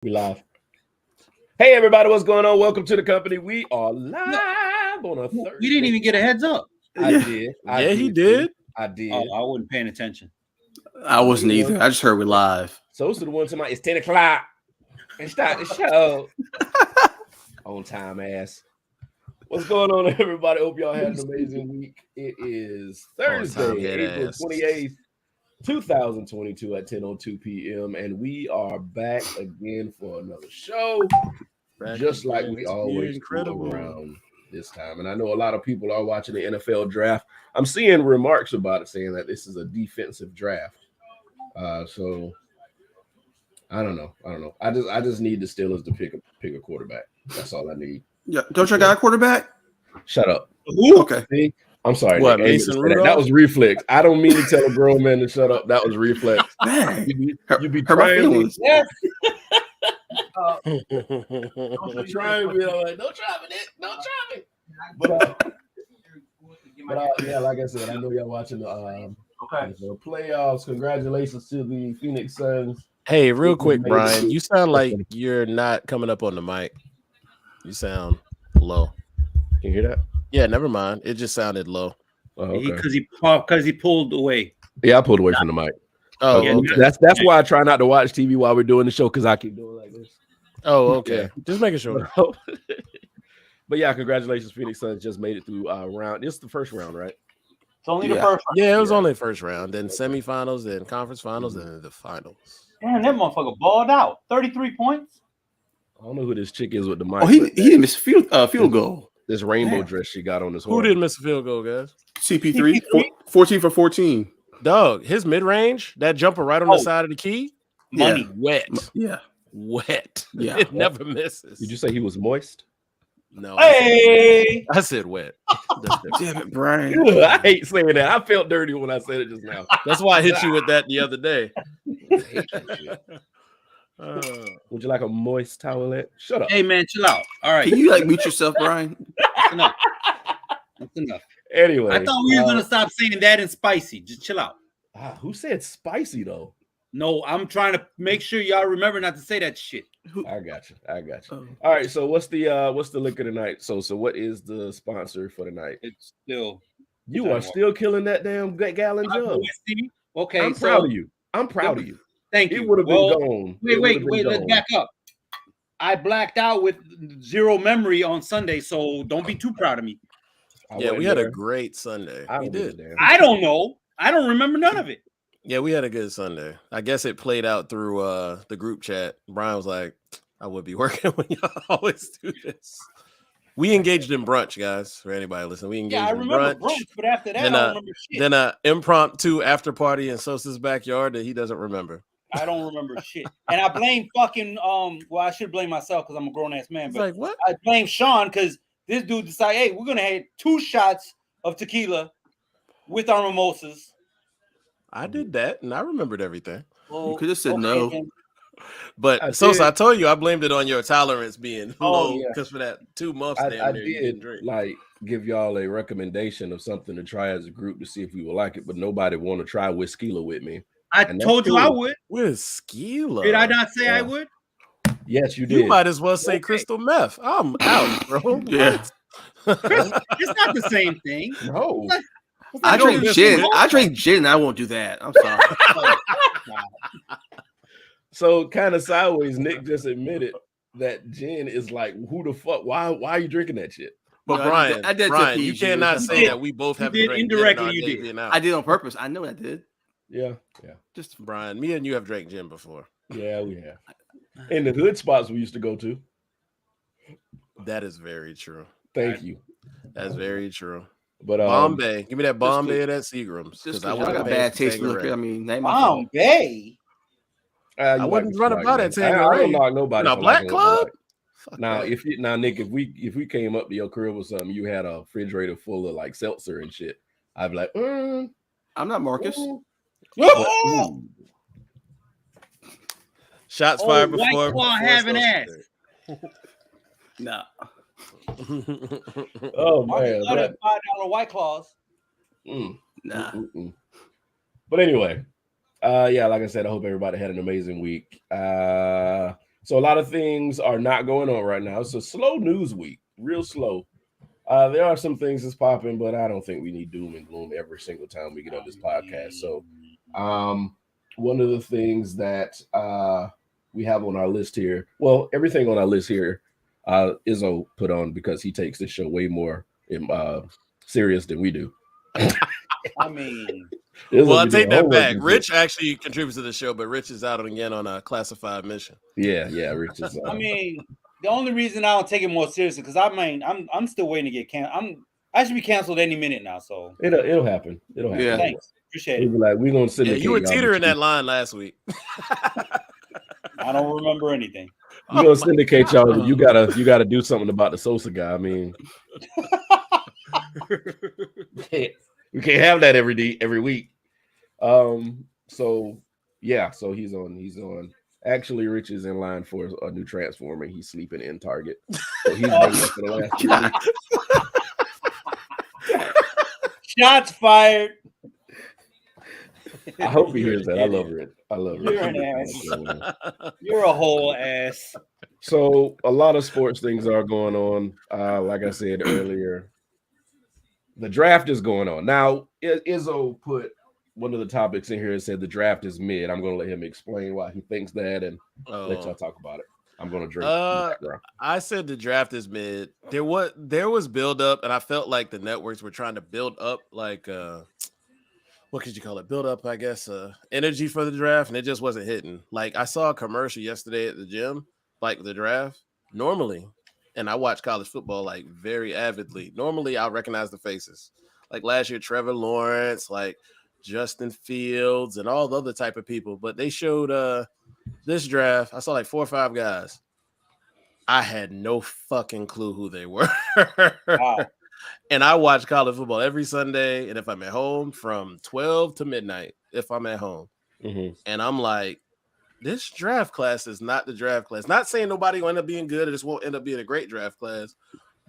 We live. Hey everybody, what's going on? Welcome to the company. We are live on a Thursday. We didn't even get a heads up. I did. He did. I did. Oh, I wasn't paying attention. I wasn't either. I just heard we live. So to the one tonight, it's 10 o'clock. And start the show. On time, ass. What's going on, everybody? Hope y'all had an amazing week. It is Thursday, April 28th, 2022 at 10:02 p.m. And we are back again for another show. Just like we always do around this time. And I know a lot of people are watching the NFL draft. I'm seeing remarks about it saying that this is a defensive draft. So I don't know. I just need the Steelers to pick a quarterback. That's all I need. Yeah, don't you got a quarterback? Shut up. Ooh, okay. See? I'm sorry. What, Nick, Mason Rudolph? that was reflex. I don't mean to tell a grown man to shut up. That was reflex. Man, You be trying to Yes. trying to be like, don't try me, Nick. Don't try me. But yeah, like I said, I know y'all watching the playoffs. Congratulations to the Phoenix Suns. Hey, real quick, Brian, you sound like you're not coming up on the mic. You sound low. Can you hear that? Yeah, never mind. It just sounded low. Oh, okay. Because he pulled away. Yeah, I pulled away from the mic. Oh, Yeah, okay. That's why I try not to watch TV while we're doing the show because I keep doing like this. Oh, okay. Yeah. Just making sure. But yeah, congratulations, Phoenix Suns just made it through round. This is the first round, right? It's only the first round. Yeah, it was only the first round, then semifinals, then conference finals, and the finals. Damn, that motherfucker balled out. 33 points. I don't know who this chick is with the mic. Oh, he didn't miss field goal. This rainbow dress she got on this. Who didn't miss a field goal, guys? CP3, 14 for 14. Dog, his mid-range, that jumper right on the side of the key, Money. wet. Yeah. Wet. Yeah. It never misses. Did you say he was moist? No. Hey. I said wet. Damn it, Brian. I hate saying that. I felt dirty when I said it just now. That's why I hit you with that the other day. Would you like a moist towelette? Shut up. Hey, man, chill out. All right. Can you mute yourself, Brian? That's enough. That's enough. Anyway, I thought we were going to stop saying that and spicy. Just chill out. Who said spicy though? No, I'm trying to make sure y'all remember not to say that shit. I got you. Oh. All right. So what's the liquor tonight? So what is the sponsor for tonight? It's still. You are still killing that damn gallon jug. Okay, I'm proud of you. I'm proud of you. Thank you. It would have been gone. Wait. Let's back up. I blacked out with zero memory on Sunday, so don't be too proud of me. Yeah, we had a great Sunday. We did. I don't know. I don't remember none of it. Yeah, we had a good Sunday. I guess it played out through the group chat. Brian was like, I would be working when y'all always do this. We engaged in brunch, guys. For anybody listening, we engaged in brunch. But after that, I don't remember shit. Then an impromptu after party in Sosa's backyard that he doesn't remember. I don't remember shit. And I blame fucking well, I should blame myself because I'm a grown ass man. But like, what? I blame Sean because this dude decided, hey, we're gonna have 2 shots of tequila with our mimosas. I did that and I remembered everything. You could have said no. Then. But Sosa, I told you I blamed it on your tolerance being low because for that 2 months I did like give y'all a recommendation of something to try as a group to see if we would like it, but nobody want to try Whiskeyla with me. I told you I would. Whiskeyla. Did I not say I would? Yes, you did. You might as well say crystal meth. I'm out, bro. Yeah. It's not the same thing. No. I drink gin. I drink gin and I won't do that. I'm sorry. So kind of sideways, Nick just admitted that gin is like, who the fuck? Why are you drinking that shit? But No, Brian, you cannot say that we both have drank indirectly. gin You did. I did on purpose. I know I did. Yeah. Just Brian, me and you have drank gin before. Yeah, we have. In the hood spots we used to go to. That is very true. Thank you. That's very true. But Bombay, give me that Bombay or that Seagram's. Just I got bad taste in liquor. I mean, Bombay. I wouldn't run about that I don't knock nobody. No, Black Club. Now, Nick, if we came up to your crib or something, you had a refrigerator full of like seltzer and shit, I'd be like, I'm not Marcus. Shots fired before. White Claw having ass. Nah. Oh man, $5 White Claws. Nah. But anyway, yeah, like I said, I hope everybody had an amazing week. So a lot of things are not going on right now. It's a slow news week, real slow. There are some things that's popping, but I don't think we need doom and gloom every single time we get on this podcast. So, one of the things that we have on our list here, well, everything on our list here, Izzo put on because he takes this show way more serious than we do. I mean, well, I take that back. Rich actually contributes to the show, but Rich is out again on a classified mission. Yeah, Rich is. I mean, the only reason I don't take it more seriously because I'm still waiting to get canceled. I should be canceled any minute now. So it'll happen. It'll happen. Yeah. Thanks, appreciate it. We're gonna syndicate. You were teetering that line last week. I don't remember anything. We're gonna syndicate y'all. You gotta do something about the Sosa guy. I mean, we can't have that every week. So he's on. Actually, Rich is in line for a new transformer. He's sleeping in Target. So he's been there for the last 2 weeks. Shots fired. I hope he hears that. I love Rich. You're an ass. You're a whole ass. So a lot of sports things are going on. Like I said earlier, the draft is going on. Now, Izzo put one of the topics in here and said the draft is mid. I'm going to let him explain why he thinks that and let y'all talk about it. I'm going to drink. I said the draft is mid. There was build up, and I felt like the networks were trying to build up like what could you call it? Build up, I guess, energy for the draft, and it just wasn't hitting. Like I saw a commercial yesterday at the gym, like the draft. Normally, and I watch college football like very avidly. Normally, I'll recognize the faces. Like last year, Trevor Lawrence, like Justin Fields, and all the other type of people. But they showed this draft. I saw like 4 or 5 guys. I had no fucking clue who they were. Wow. And I watch college football every Sunday. And if I'm at home from 12 to midnight, if I'm at home, and I'm like, this draft class is not the draft class. Not saying nobody will end up being good or this won't end up being a great draft class.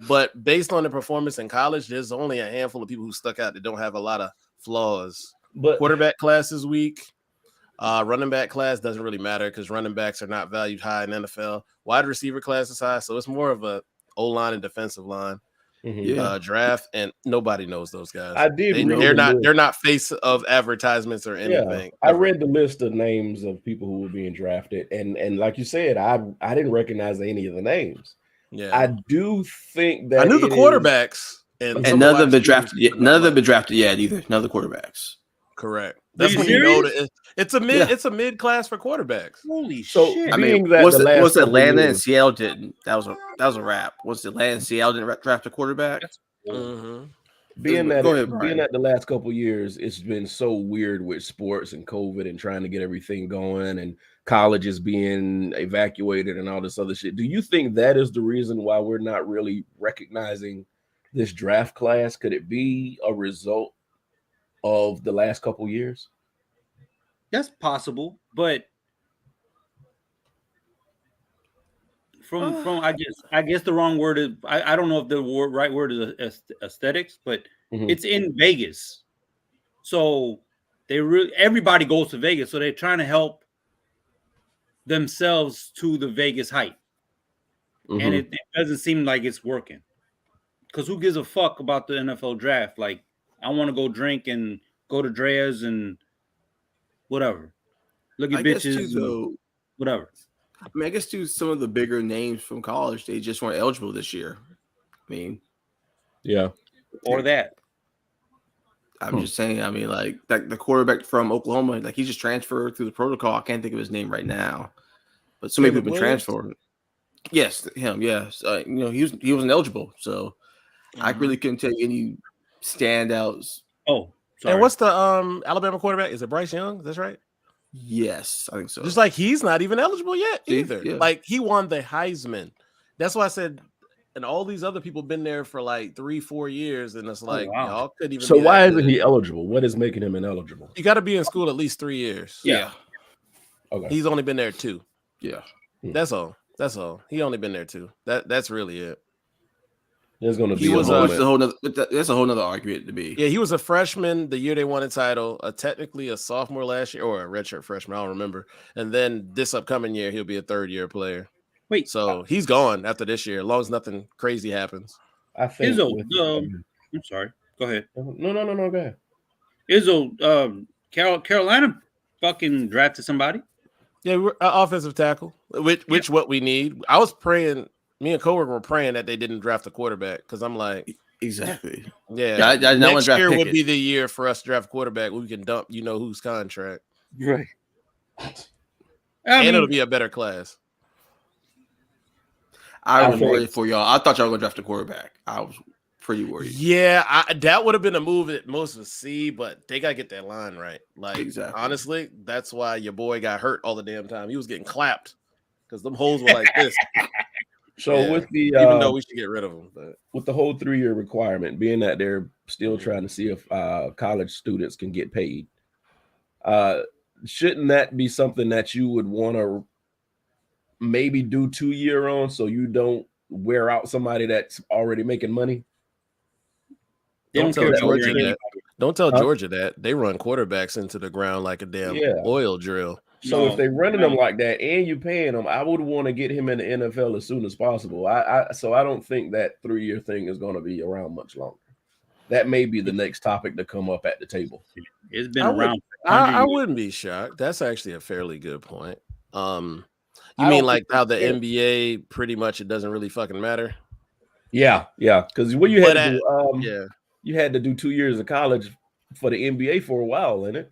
But based on the performance in college, there's only a handful of people who stuck out that don't have a lot of flaws. But quarterback class is weak. Running back class doesn't really matter because running backs are not valued high in NFL. Wide receiver class is high, so it's more of a O-line and defensive line draft, and nobody knows those guys. They're not face of advertisements or anything. Yeah, I read the list of names of people who were being drafted, and like you said, I didn't recognize any of the names. Yeah, I do think that I knew the quarterbacks, and none of them been drafted yet. None of them been drafted yet either. None of the quarterbacks. Correct. That's when you know that it's a mid. Yeah. It's a mid class for quarterbacks. Holy shit! I mean, once Atlanta and Seattle didn't, that was a wrap. Once Atlanta and Seattle didn't draft a quarterback. Being that the last couple of years, it's been so weird with sports and COVID and trying to get everything going and colleges being evacuated and all this other shit. Do you think that is the reason why we're not really recognizing this draft class? Could it be a result of the last couple years? That's possible, but from I guess the wrong word is I don't know if the right word is aesthetics, but it's in Vegas, so everybody goes to Vegas, so they're trying to help themselves to the Vegas hype, and it doesn't seem like it's working because who gives a fuck about the NFL draft? Like, I want to go drink and go to Drea's and whatever. Look at bitches, whatever. I mean, I guess too, some of the bigger names from college, they just weren't eligible this year. I mean, yeah, or that. I'm just saying. I mean, like the quarterback from Oklahoma, like he just transferred through the protocol. I can't think of his name right now, but so many people have been transferred. Yes, him. Yes, he wasn't eligible, so I really couldn't tell you any standouts. Oh, sorry. And what's the Alabama quarterback? Is it Bryce Young? That's right. Yes, I think so. Just like he's not even eligible yet either. Yeah. Like he won the Heisman. That's why I said, and all these other people been there for like 3-4 years, and it's like y'all couldn't even. So why isn't he eligible? What is making him ineligible? You got to be in school at least 3 years. Yeah. Okay. He's only been there 2. Yeah. That's all. He only been there 2. That's really it. There's going to be that's a whole nother argument to be. Yeah, he was a freshman the year they won a title, technically a sophomore last year, or a redshirt freshman, I don't remember. And then this upcoming year, he'll be a third-year player. Wait, so he's gone after this year, as long as nothing crazy happens. I think. I'm sorry. Go ahead. No. Go ahead. Izzo, Carolina fucking drafted somebody. Yeah, we're offensive tackle, which what we need. I was praying. Me and coworker were praying that they didn't draft a quarterback because I'm like, exactly. Yeah, next year would be the year for us to draft a quarterback. We can dump, whose contract, right? And it'll be a better class. I was worried for y'all. I thought y'all were gonna draft a quarterback. I was pretty worried. Yeah, that would have been a move that most would see, but they gotta get that line right. Like, exactly. Honestly, that's why your boy got hurt all the damn time. He was getting clapped because them holes were like this. So with the even though we should get rid of them, but with the whole 3-year requirement, being that they're still trying to see if college students can get paid, shouldn't that be something that you would want to maybe do 2-year on so you don't wear out somebody that's already making money? Don't tell Georgia that. Don't tell Georgia that. They run quarterbacks into the ground like a damn oil drill. So if they're running them like that and you paying them, I would want to get him in the NFL as soon as possible. So I don't think that 3-year thing is going to be around much longer. That may be the next topic to come up at the table. It's been around. I wouldn't be shocked. That's actually a fairly good point. You mean like how the NBA pretty much it doesn't really fucking matter? Yeah. Because what you had to do, you had to do 2 years of college for the NBA for a while, innit?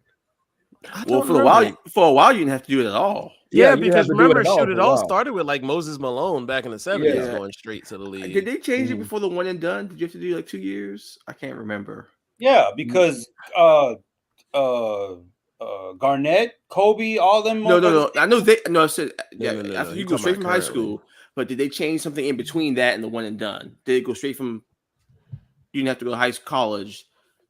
Well, for a while, you didn't have to do it at all. Yeah, because remember, it all started with like Moses Malone back in the 70s going straight to the league. Did they change it before the one and done? Did you have to do like 2 years? I can't remember. Yeah, because Garnett, Kobe, all them. No. I know they. No, I said after you go straight from high school. But did they change something in between that and the one and done? Did it go straight from? You didn't have to go to college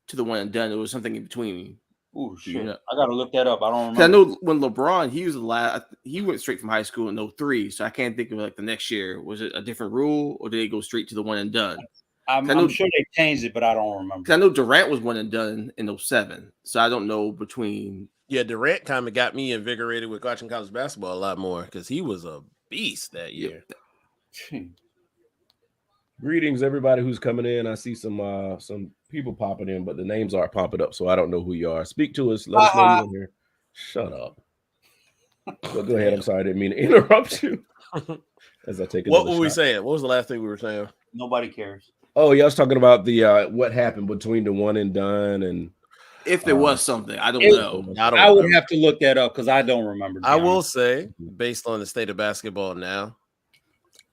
to the one and done. There was something in between. Oh shit! I gotta look that up. I don't remember. I know when LeBron, he went straight from high school in 2003, so I can't think of like the next year. Was it a different rule, or did they go straight to the one and done? I'm sure they changed it, but I don't remember. I know Durant was one and done in 2007, so I don't know between. Yeah, Durant kind of got me invigorated with watching college basketball a lot more because he was a beast that year. Greetings, everybody who's coming in. I see some people popping in, but the names aren't popping up, so I don't know who you are. Speak to us. Let us know you're in here. Shut up. But go ahead. I'm sorry, I didn't mean to interrupt you. As I take what were we saying? What was the last thing we were saying? Nobody cares. Oh, yeah, I was talking about the what happened between the one and done, and if there was something, I don't know. I would have to look that up because I don't remember. I will say, based on the state of basketball now,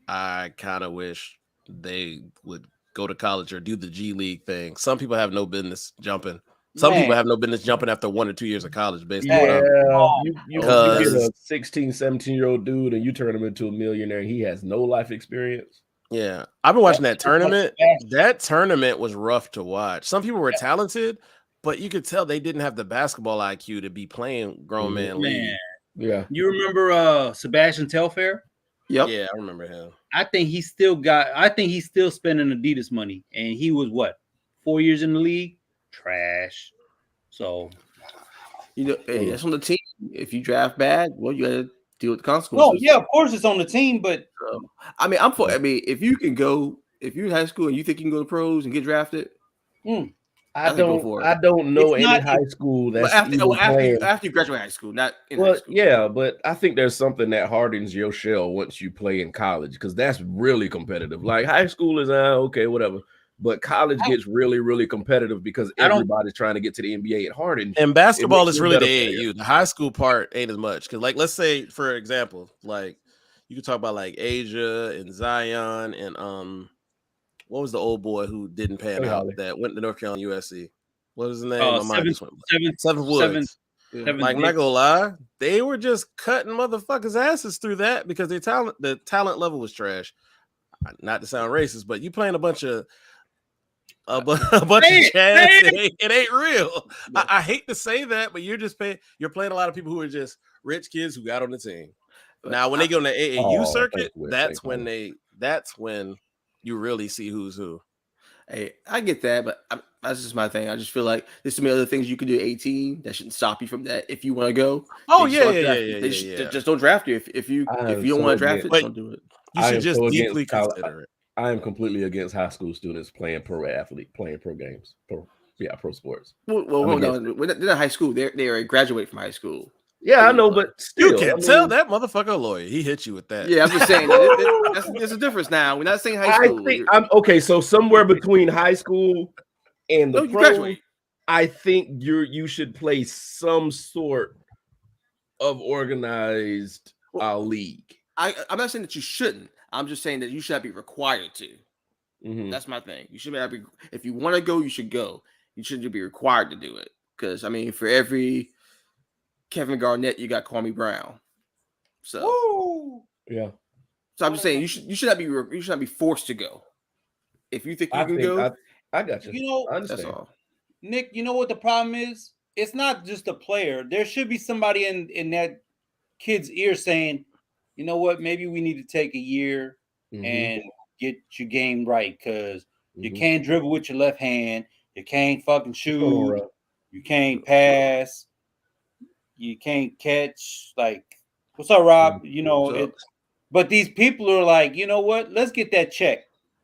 I kind of wish they would go to college or do the G League thing. Some people have no business jumping. Some people have no business jumping after 1 or 2 years of college. Based on you get a 16, 17-year-old dude and you turn him into a millionaire. He has no life experience. Yeah, I've been watching that tournament. That tournament was rough to watch. Some people were talented, but you could tell they didn't have the basketball IQ to be playing grown man league. Yeah, you remember Sebastian Telfair? Yep. Yeah, I remember him. I think he's still spending Adidas money, and he was 4 years in the league? Trash. So, hey, that's on the team. If you draft bad, well, you got to deal with the consequences. No, yeah, of course it's on the team, but I mean, if you can go, if you're in high school and you think you can go to pros and get drafted, I don't know any high school that's after you graduate high school, not in high school. Yeah, but I think there's something that hardens your shell once you play in college because that's really competitive. Like high school is okay, whatever, but college gets really, really competitive because everybody's trying to get to the NBA. It hardens. And basketball is really the AAU. The high school part ain't as much because, like, let's say for example, like you could talk about like Asia and Zion and what was the old boy who didn't pan out that went to North Carolina USC? What was his name? Seventh Woods. Like, not gonna lie, they were just cutting motherfuckers' asses through that because the talent level was trash. Not to sound racist, but you playing a bunch of of chads. It ain't real. I hate to say that, but you're playing a lot of people who are just rich kids who got on the team. Now, when they go on the AAU circuit, that's when you really see who's who. Hey, I get that, but that's just my thing. I just feel like there's so many other things you can do at 18 that shouldn't stop you from that. If you want to go, Oh yeah. Just don't draft you. If you don't want to draft it, don't do it. You should just deeply consider it. I am completely against high school students playing pro games, pro sports. Well, they're not high school. They graduate from high school. Yeah, I know, but still, you can't tell that motherfucker a lawyer. He hit you with that. Yeah, I'm just saying there's a difference now. We're not saying high school. I think okay. So somewhere between high school and the pro, I think you should play some sort of organized league. I'm not saying that you shouldn't. I'm just saying that you should not be required to. Mm-hmm. That's my thing. You should be. If you want to go, you should go. You shouldn't be required to do it. Because I mean, for every Kevin Garnett, you got Kwame Brown. So yeah. So I'm just saying you should not be forced to go. If you think you can go, I got you. You know, I understand. That's all. Nick, you know what the problem is? It's not just a player. There should be somebody in that kid's ear saying, you know what, maybe we need to take a year and get your game right, because you can't dribble with your left hand, you can't fucking shoot, you can't pass, you can't catch. Like, what's up, Rob? You know, but these people are like, you know what? Let's get that check.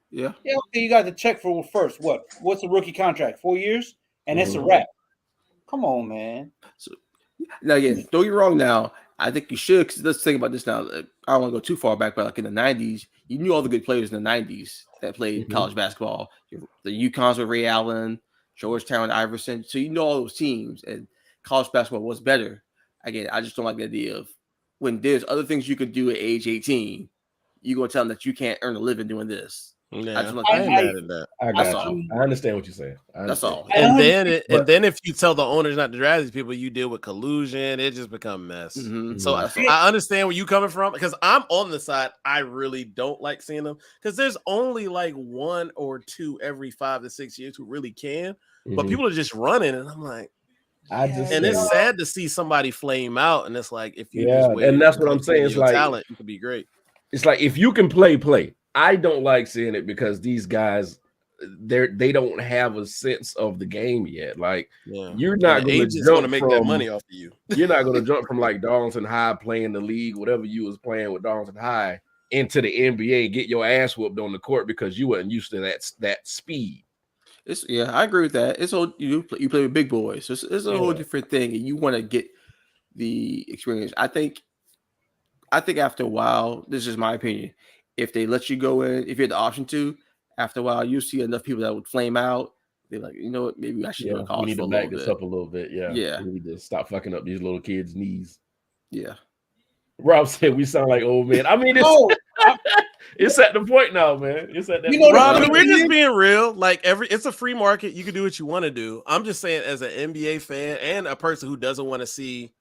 Yeah. Yeah, okay, you got the check for first. What's the rookie contract? 4 years? And it's a wrap. Come on, man. So now again, don't get me wrong now. I think you should, because let's think about this now. I don't want to go too far back, but like in the 90s, you knew all the good players in the 90s that played college basketball. The UConns with Ray Allen, Georgetown, Iverson. So you know all those teams, and college basketball was better. Again, I just don't like the idea of when there's other things you could do at age 18, you're going to tell them that you can't earn a living doing this. Yeah, I ain't mad at that. I understand what you're saying. That's all. And then if you tell the owners not to draft these people, you deal with collusion. It just becomes a mess. So I understand where you coming from, because I'm on the side. I really don't like seeing them, because there's only like 1 or 2 every 5 to 6 years who really can. But people are just running, and I'm like, it's sad to see somebody flame out. And it's like, if you just wait, and that's what I'm saying. It's like talent, you could be great. It's like, if you can play. I don't like seeing it, because these guys, they don't have a sense of the game yet. Like, you're not going to make that money off of you. You're not going to jump from like Darlington High playing the league, whatever you was playing with Darlington High, into the NBA, get your ass whooped on the court because you wasn't used to that speed. I agree with that. It's all you play with big boys, so it's a whole different thing, and you want to get the experience. I think after a while, this is my opinion, if they let you go in, if you had the option to, after a while, you see enough people that would flame out. They're like, you know what, maybe I should go to college. We need to back this up a little bit. Yeah. We need to stop fucking up these little kids' knees. Yeah. Rob said we sound like old men. I mean, it's at the point now, man. It's at that point. Rob, we're just being real. Like, it's a free market. You can do what you want to do. I'm just saying, as an NBA fan and a person who doesn't want to see,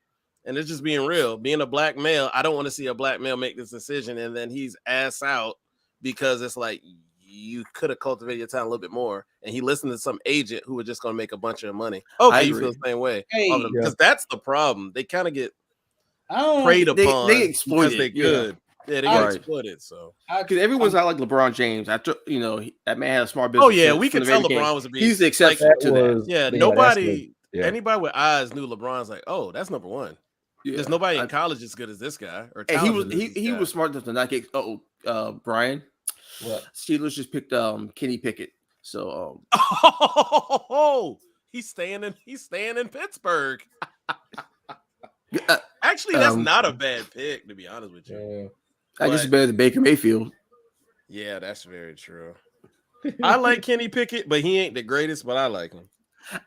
and it's just being real, being a black male, I don't want to see a black male make this decision and then he's ass out, because it's like, you could have cultivated your talent a little bit more, and he listened to some agent who was just going to make a bunch of money. Okay, you feel the same way. Because that's the problem. They kind of get preyed upon. They exploited. They could. Yeah, they got exploited. So because everyone's not like LeBron James. After that man had a smart business. Oh yeah, we could tell LeBron was a beast. He's the exception to that. Yeah, anybody with eyes knew LeBron's like, oh, that's number one. Yeah. There's nobody in college as good as this guy. And he was smart enough to not get. Brian. What? Steelers just picked Kenny Pickett. So he's staying in Pittsburgh. Actually, that's not a bad pick, to be honest with you. I guess it's better than Baker Mayfield. Yeah, that's very true. I like Kenny Pickett, but he ain't the greatest, but I like him.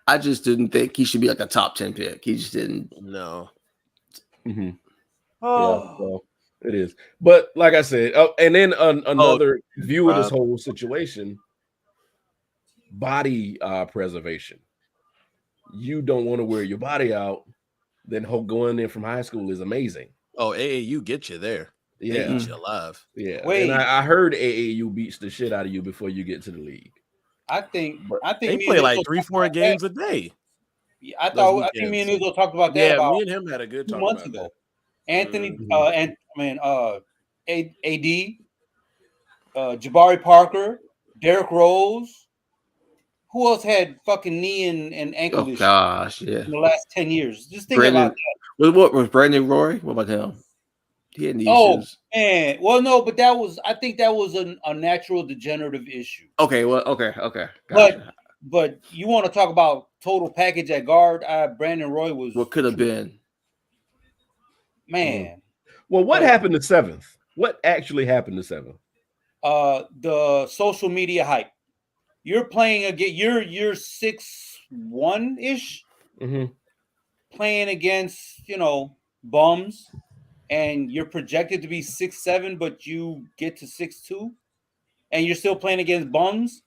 I just didn't think he should be like a top 10 pick. He just didn't. No. Mm-hmm. Yeah, well, it is. But like I said, and then another view of this whole situation, body preservation. You don't want to wear your body out, then going in from high school is amazing. Oh, AAU get you there. Yeah. They eat you alive. Yeah. Wait. And I heard AAU beats the shit out of you before you get to the league. I think they play like 3-4 games a day. Yeah, I think me and Izzo talked about that. Yeah, about me and him had a good talk 2 months about ago. that. Anthony, AD, Jabari Parker, Derrick Rose. Who else had fucking knee and ankle issues? Gosh, yeah. In the last 10 years. Just think about that. What was Brandon Roy? What about him? He had knee issues. Man. Well, no, but I think that was a natural degenerative issue. Okay, well, okay. Gotcha. But you want to talk about total package at guard? Brandon Roy was what could have been. Man. Well, what happened to 7th? What actually happened to 7th? The social media hype. You're playing again. You're 6'1" playing against bums, and you're projected to be 6'7", but you get to 6'2", and you're still playing against bums,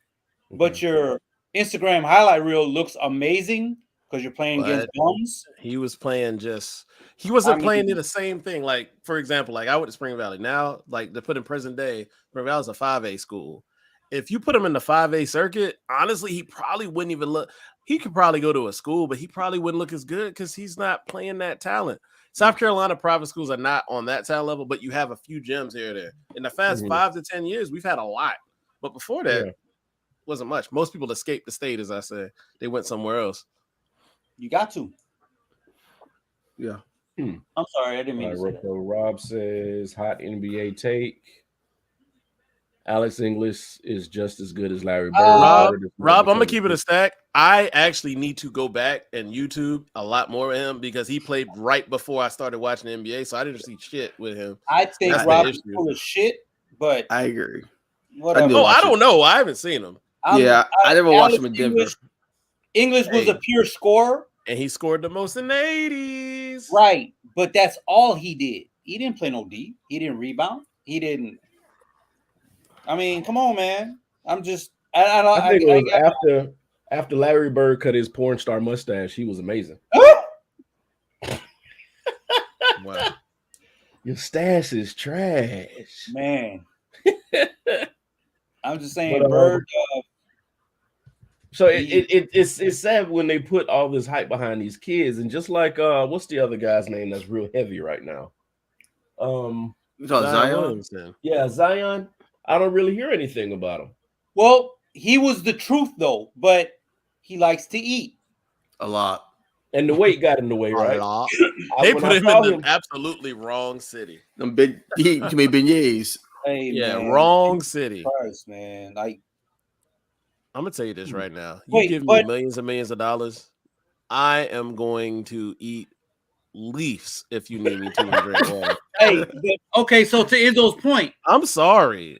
but your Instagram highlight reel looks amazing because you're playing against bums. He was playing he wasn't playing the same thing. Like, for example, like I went to Spring Valley. Now, like to put in present day, Spring Valley's a 5A school. If you put him in the 5A circuit, honestly, he probably wouldn't even look. He could probably go to a school, but he probably wouldn't look as good because he's not playing that talent. South Carolina private schools are not on that talent level, but you have a few gems here or there. In the past 5 to 10 years, we've had a lot. But before that, wasn't much. Most people escaped the state, as I said. They went somewhere else. You got to. Yeah. I'm sorry, I didn't mean to say that. Rob says, hot NBA take. Alex English is just as good as Larry Bird. Rob, I'm going to keep it a stack. I actually need to go back and YouTube a lot more of him because he played right before I started watching the NBA, so I didn't see shit with him. I think Rob is full of shit, but I agree. Whatever. I don't know. I haven't seen him. I never watched him in Denver. English was a pure scorer. And he scored the most in the 80s. Right, but that's all he did. He didn't play no D. He didn't rebound. He didn't. I mean, come on, man. I'm just. I think it was after Larry Bird cut his porn star mustache. He was amazing. Wow, your stash is trash, man. I'm just saying, Bird. So it's sad when they put all this hype behind these kids, and just like what's the other guy's name that's real heavy right now? Zion. Yeah, Zion. I don't really hear anything about him. Well, he was the truth though, but he likes to eat a lot, and the weight got in the way, right? They put him in the absolutely wrong city. Them big, too many beignets. Hey, man. Wrong city. Christ, man, like. I'm gonna tell you this right now. You give me millions and millions of dollars, I am going to eat leaves if you need me to drink water. Hey, okay. So to Izzo's point, I'm sorry.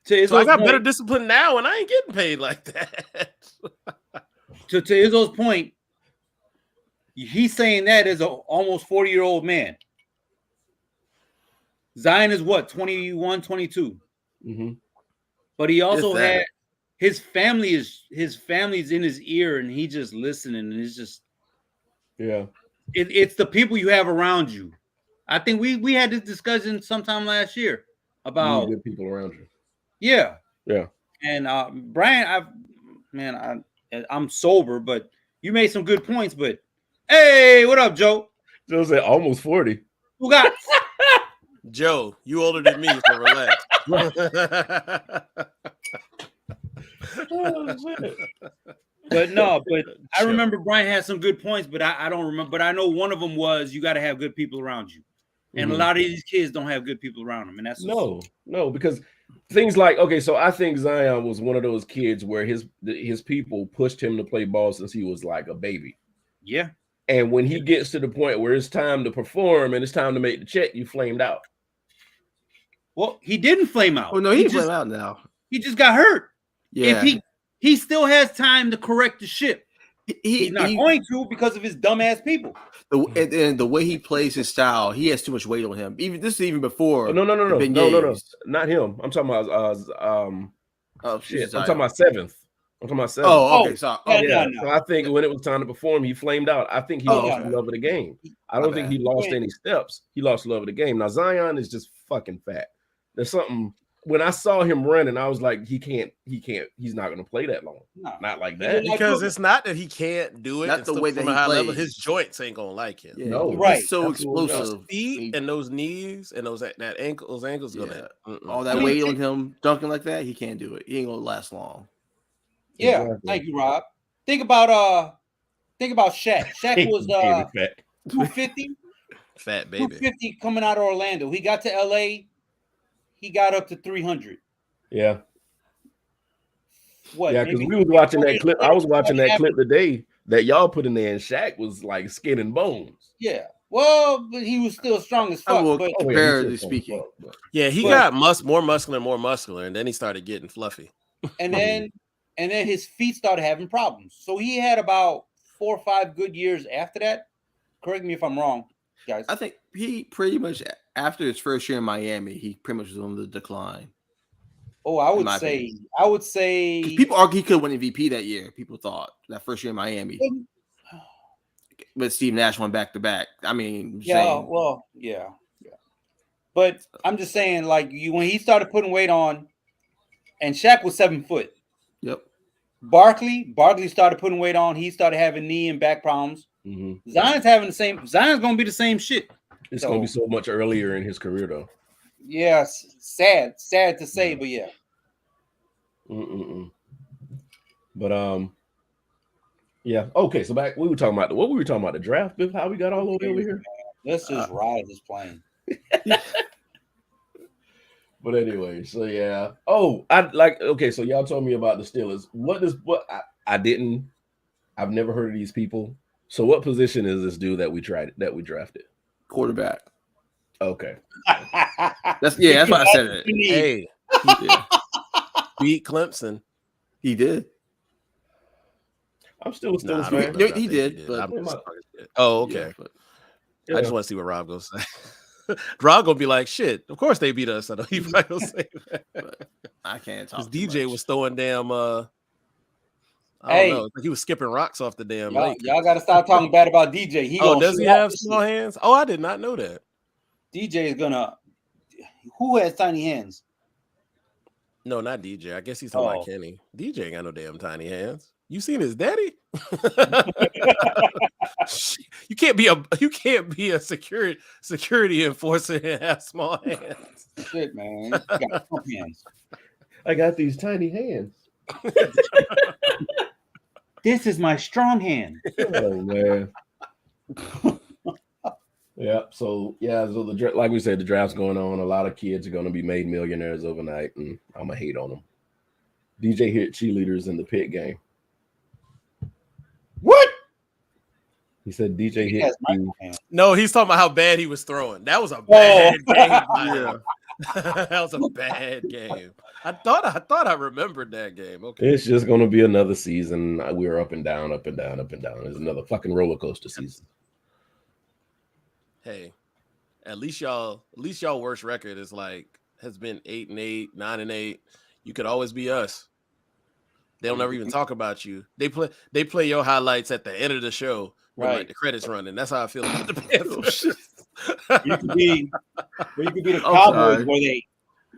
So I got better discipline now, and I ain't getting paid like that. to Izzo's point, he's saying that as an almost 40-year-old man. Zion is what, 21, 22? But he also had. His family's in his ear, and he just listening, and it's just, it's the people you have around you. I think we had this discussion sometime last year about good people around you. Yeah. And Brian, I'm sober, but you made some good points. But hey, what up, Joe? Joe said almost 40. Who got Joe? You older than me, so relax. But I remember Brian had some good points, but I don't remember. But I know one of them was you got to have good people around you, and a lot of these kids don't have good people around them, and that's no, because things like so I think Zion was one of those kids where his people pushed him to play ball since he was like a baby. Yeah, and when he gets to the point where it's time to perform and it's time to make the check, you flamed out. Well, he didn't flame out. Oh no, he flamed out now. He just got hurt. Yeah. If he still has time to correct the ship. He's not going to because of his dumbass people. And the way he plays his style, he has too much weight on him. Even before. No, not him. I'm talking about I'm talking about 7th. I'm talking about 7th. Oh, okay. So I think when it was time to perform, he flamed out. I think he lost love of the game. I don't think he lost any steps. He lost love of the game. Now Zion is just fucking fat. There's something when I saw him running, I was like, he's not going to play that long. No. Not like that. Because it's not that he can't do it. Not the way that he plays. Level, his joints ain't going to like him. Yeah, no, right. He's so explosive. Feet and those knees and those ankles gonna all that weight on him dunking like that, he can't do it. He ain't gonna last long. Yeah, exactly. Thank you, Rob. Think about Shaq. Shaq was 250. Fat baby. 250 coming out of Orlando. He got to LA. He got up to 300. Yeah. What? Yeah, because we was watching that clip. I was watching that clip today that y'all put in there, and Shaq was like skin and bones. Yeah. Well, but he was still strong as fuck. But comparatively speaking, he got more muscular, and then he started getting fluffy. And then his feet started having problems. So he had about 4 or 5 good years after that. Correct me if I'm wrong, guys. I think he pretty much after his first year in Miami, he pretty much was on the decline. Oh, I would say people argue he could win MVP that year. People thought that first year in Miami, but Steve Nash won back-to-back. I mean, yeah. But I'm just saying, like when he started putting weight on, and Shaq was 7 foot. Yep. Barkley started putting weight on. He started having knee and back problems. Mm-hmm. Zion's having the same. Zion's gonna be the same shit. It's gonna be so much earlier in his career, though. Yes, sad to say, but yeah. But yeah. Okay, so back we were talking about what we were talking about the draft. How we got all over here? Let's just ride this plane. But anyway, so yeah. Oh, so y'all told me about the Steelers. I've never heard of these people. So what position is this dude that we drafted? Quarterback. Okay. That's why I said it. Hey, he did. Beat Clemson. He did. I'm still a Steelers fan. He did. Oh, okay. I just want to see what Rob goes say. Rob gonna be like, shit. Of course they beat us. I know he probably gonna say that. But I can't talk. DJ was throwing damn. I don't know. He was skipping rocks off the damn lake. Y'all got to stop talking bad about DJ. Does he have small hands? Oh, I did not know that. DJ is gonna. Who has tiny hands? No, not DJ. I guess he's talking about Kenny. DJ ain't got no damn tiny hands. You seen his daddy? You can't be a security enforcer and have small hands. Shit, man. You got hands. I got these tiny hands. This is my strong hand. Oh man. Yeah. So like we said, the draft's going on. A lot of kids are going to be made millionaires overnight, and I'm gonna hate on them. DJ hit cheerleaders in the pit game. What? He said DJ hit. No, he's talking about how bad he was throwing. That was a bad game. Yeah. That was a bad game. I thought I remembered that game. Okay. It's just gonna be another season. We're up and down, up and down, up and down. It's another fucking roller coaster season. Hey, at least y'all worst record has been 8-8, 9-8. You could always be us. They'll never even talk about you. They play your highlights at the end of the show when like the credits running. That's how I feel about the Panthers. You could be the Cowboys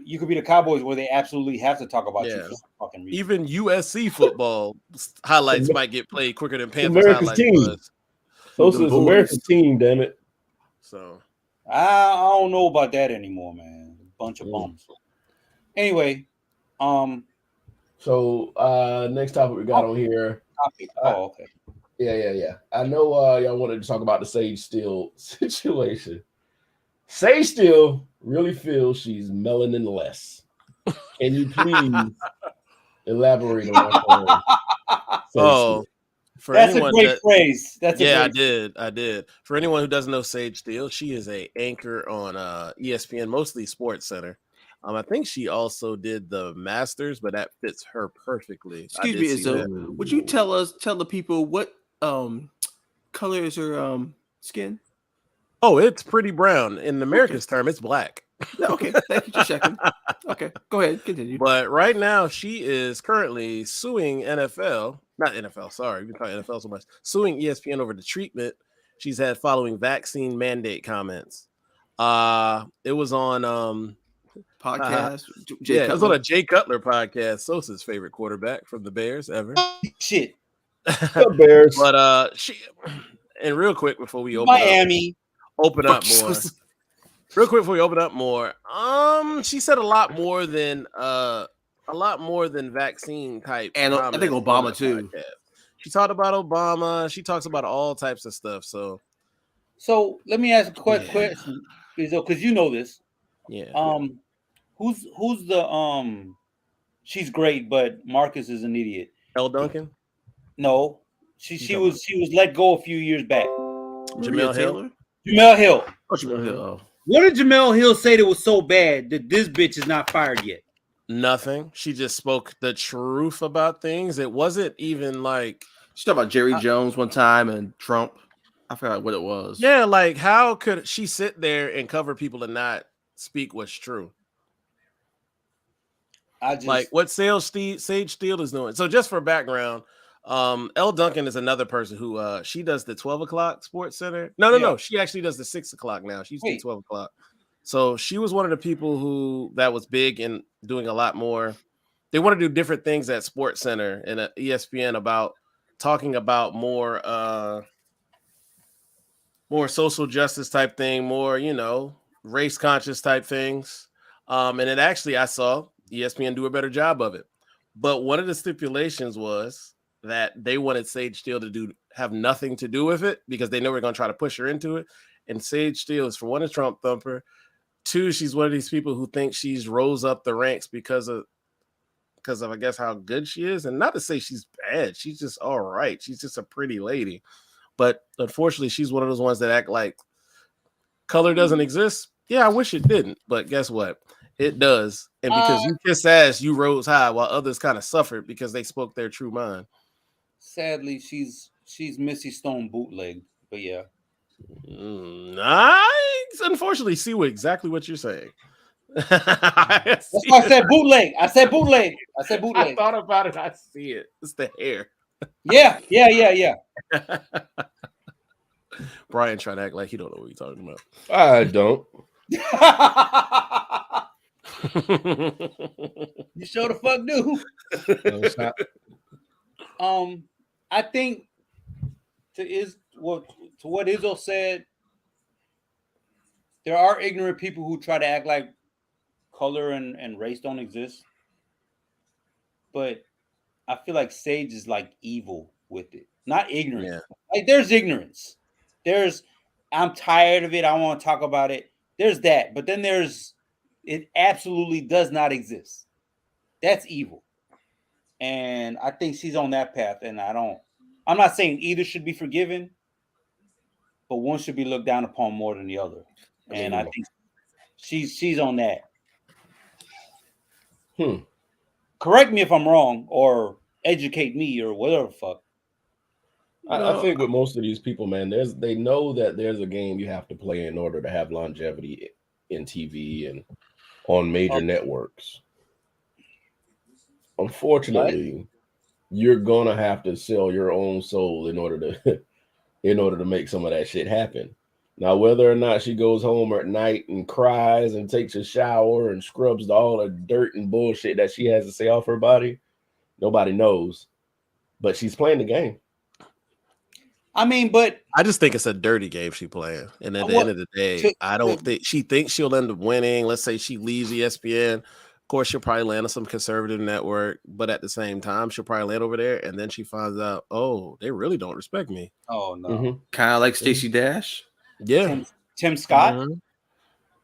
you could be the Cowboys where they absolutely have to talk about you for some fucking reason. Even USC football highlights might get played quicker than Panthers highlights. Team. Those is America's team, damn it. So I don't know about that anymore, man. Bunch of bums. Anyway, so next topic we got on here. Okay. Yeah. I know y'all wanted to talk about the Sage Steele situation. Sage Steele really feels she's melanin-less. Can you please elaborate on that? That's a great phrase. I did. For anyone who doesn't know Sage Steele, she is an anchor on ESPN, mostly Sports Center. I think she also did the Masters, but that fits her perfectly. Excuse me, so would you tell the people what color is her skin? Oh, it's pretty brown. In America's term, it's black. Okay, thank you for checking. Okay, go ahead, continue. But right now, she is currently suing NFL. Not NFL, sorry. We've been talking NFL so much. Suing ESPN over the treatment she's had following vaccine mandate comments. It was on podcast. It was on a Jay Cutler podcast. Sosa's favorite quarterback from the Bears ever. Shit. The Bears. But and real quick before we open up more. Real quick before we open up more. She said a lot more than vaccine type. And I think Obama too. Podcast. She talked about Obama. She talks about all types of stuff. So let me ask a quick question, because you know this. Yeah. Who's the she's great, but Marcus is an idiot. Elle Duncan? No. She was let go a few years back. Jamel Hill? Jamel Hill. Oh, Jamel Hill. What did Jamel Hill say that was so bad that this bitch is not fired yet? Nothing. She just spoke the truth about things. It wasn't even like she talked about Jerry Jones one time and Trump. I forgot what it was. Yeah, like how could she sit there and cover people and not speak what's true? Like what Sage Steele is doing. So just for background, Elle Duncan is another person who she does the 12 o'clock Sports Center. No. She actually does the 6 o'clock now. She's doing 12 o'clock. So she was one of the people that was big in doing a lot more. They want to do different things at Sports Center and at ESPN about talking about more social justice type thing, more, race conscious type things. And it actually, I saw ESPN do a better job of it. But one of the stipulations was that they wanted Sage Steele to have nothing to do with it because they know we're going to try to push her into it. And Sage Steele is, for one, a Trump thumper. Two, she's one of these people who think she's rose up the ranks because of I guess how good she is. And not to say she's bad. She's just all right. She's just a pretty lady. But unfortunately, she's one of those ones that act like color doesn't exist. Yeah, I wish it didn't. But guess what? It does. And because you kiss ass, you rose high while others kind of suffered because they spoke their true mind. Sadly, she's Missy Stone bootleg. But yeah. I unfortunately see exactly what you're saying. That's why I said bootleg. I said bootleg. I thought about it. I see it. It's the hair. Yeah. Brian trying to act like he don't know what he's talking about. I don't. You sure the fuck do. I think to what Izzo said, there are ignorant people who try to act like color and race don't exist. But I feel like Sage is like evil with it. Not ignorant. Yeah. Like there's ignorance. I'm tired of it. I want to talk about it. There's that. But then it absolutely does not exist. That's evil. And I think she's on that path. And I'm not saying either should be forgiven, but one should be looked down upon more than the other. And I think she's on that. Correct me if I'm wrong, or educate me, or whatever the fuck. I think with most of these people, man, they know that there's a game you have to play in order to have longevity in TV and on major networks. Unfortunately, you're gonna have to sell your own soul in order to make some of that shit happen. Now, whether or not she goes home at night and cries and takes a shower and scrubs all the dirt and bullshit that she has to say off her body, nobody knows. But she's playing the game. I mean, but I just think it's a dirty game she's playing. And at the end of the day, I don't think she thinks she'll end up winning. Let's say she leaves ESPN. Of course, she'll probably land on some conservative network, but at the same time, she'll probably land over there, and then she finds out, oh, they really don't respect me. Oh no, kind of like Stacey Dash. Yeah, Tim Scott.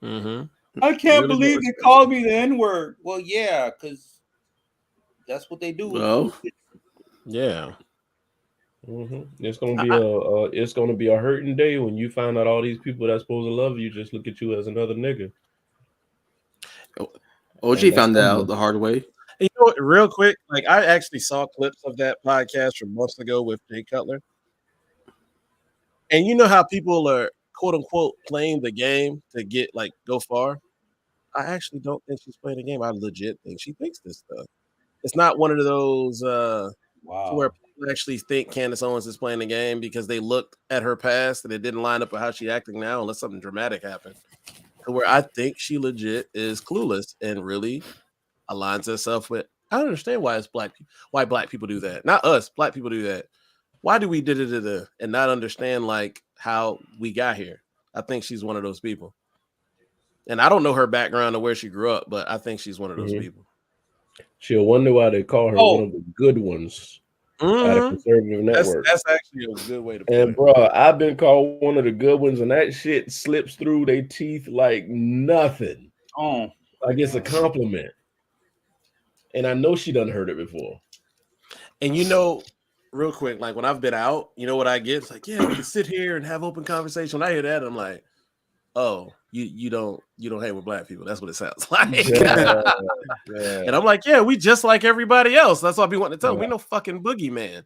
I can't believe they called me the N-word. Well, yeah, because that's what they do. Well, yeah. It's gonna be a hurting day when you find out all these people that's supposed to love you just look at you as another nigga. OG found that out the hard way. You know what, real quick, like I actually saw clips of that podcast from months ago with Jay Cutler. And you know how people are quote unquote playing the game to go far? I actually don't think she's playing the game. I legit think she thinks this stuff. It's not one of those where people actually think Candace Owens is playing the game because they looked at her past and it didn't line up with how she's acting now unless something dramatic happened. where I think she legit is clueless and really aligns herself with. I don't understand why why black people do that. Not us, black people do that. Why do we and not understand like how we got here? I think she's one of those people. And I don't know her background or where she grew up, but I think she's one of those people. She'll wonder why they call her one of the good ones at a conservative network. That's actually a good way to put it. And bro, I've been called one of the good ones, and that shit slips through their teeth like nothing. Oh, like it's a compliment. And I know she done heard it before. And real quick, like when I've been out, you know what I get? It's like, yeah, we can sit here and have open conversation. When I hear that, I'm like, oh, you don't hang with black people. That's what it sounds like. Yeah. And I'm like, yeah, we just like everybody else. That's what I be wanting to tell them. We no fucking boogeyman.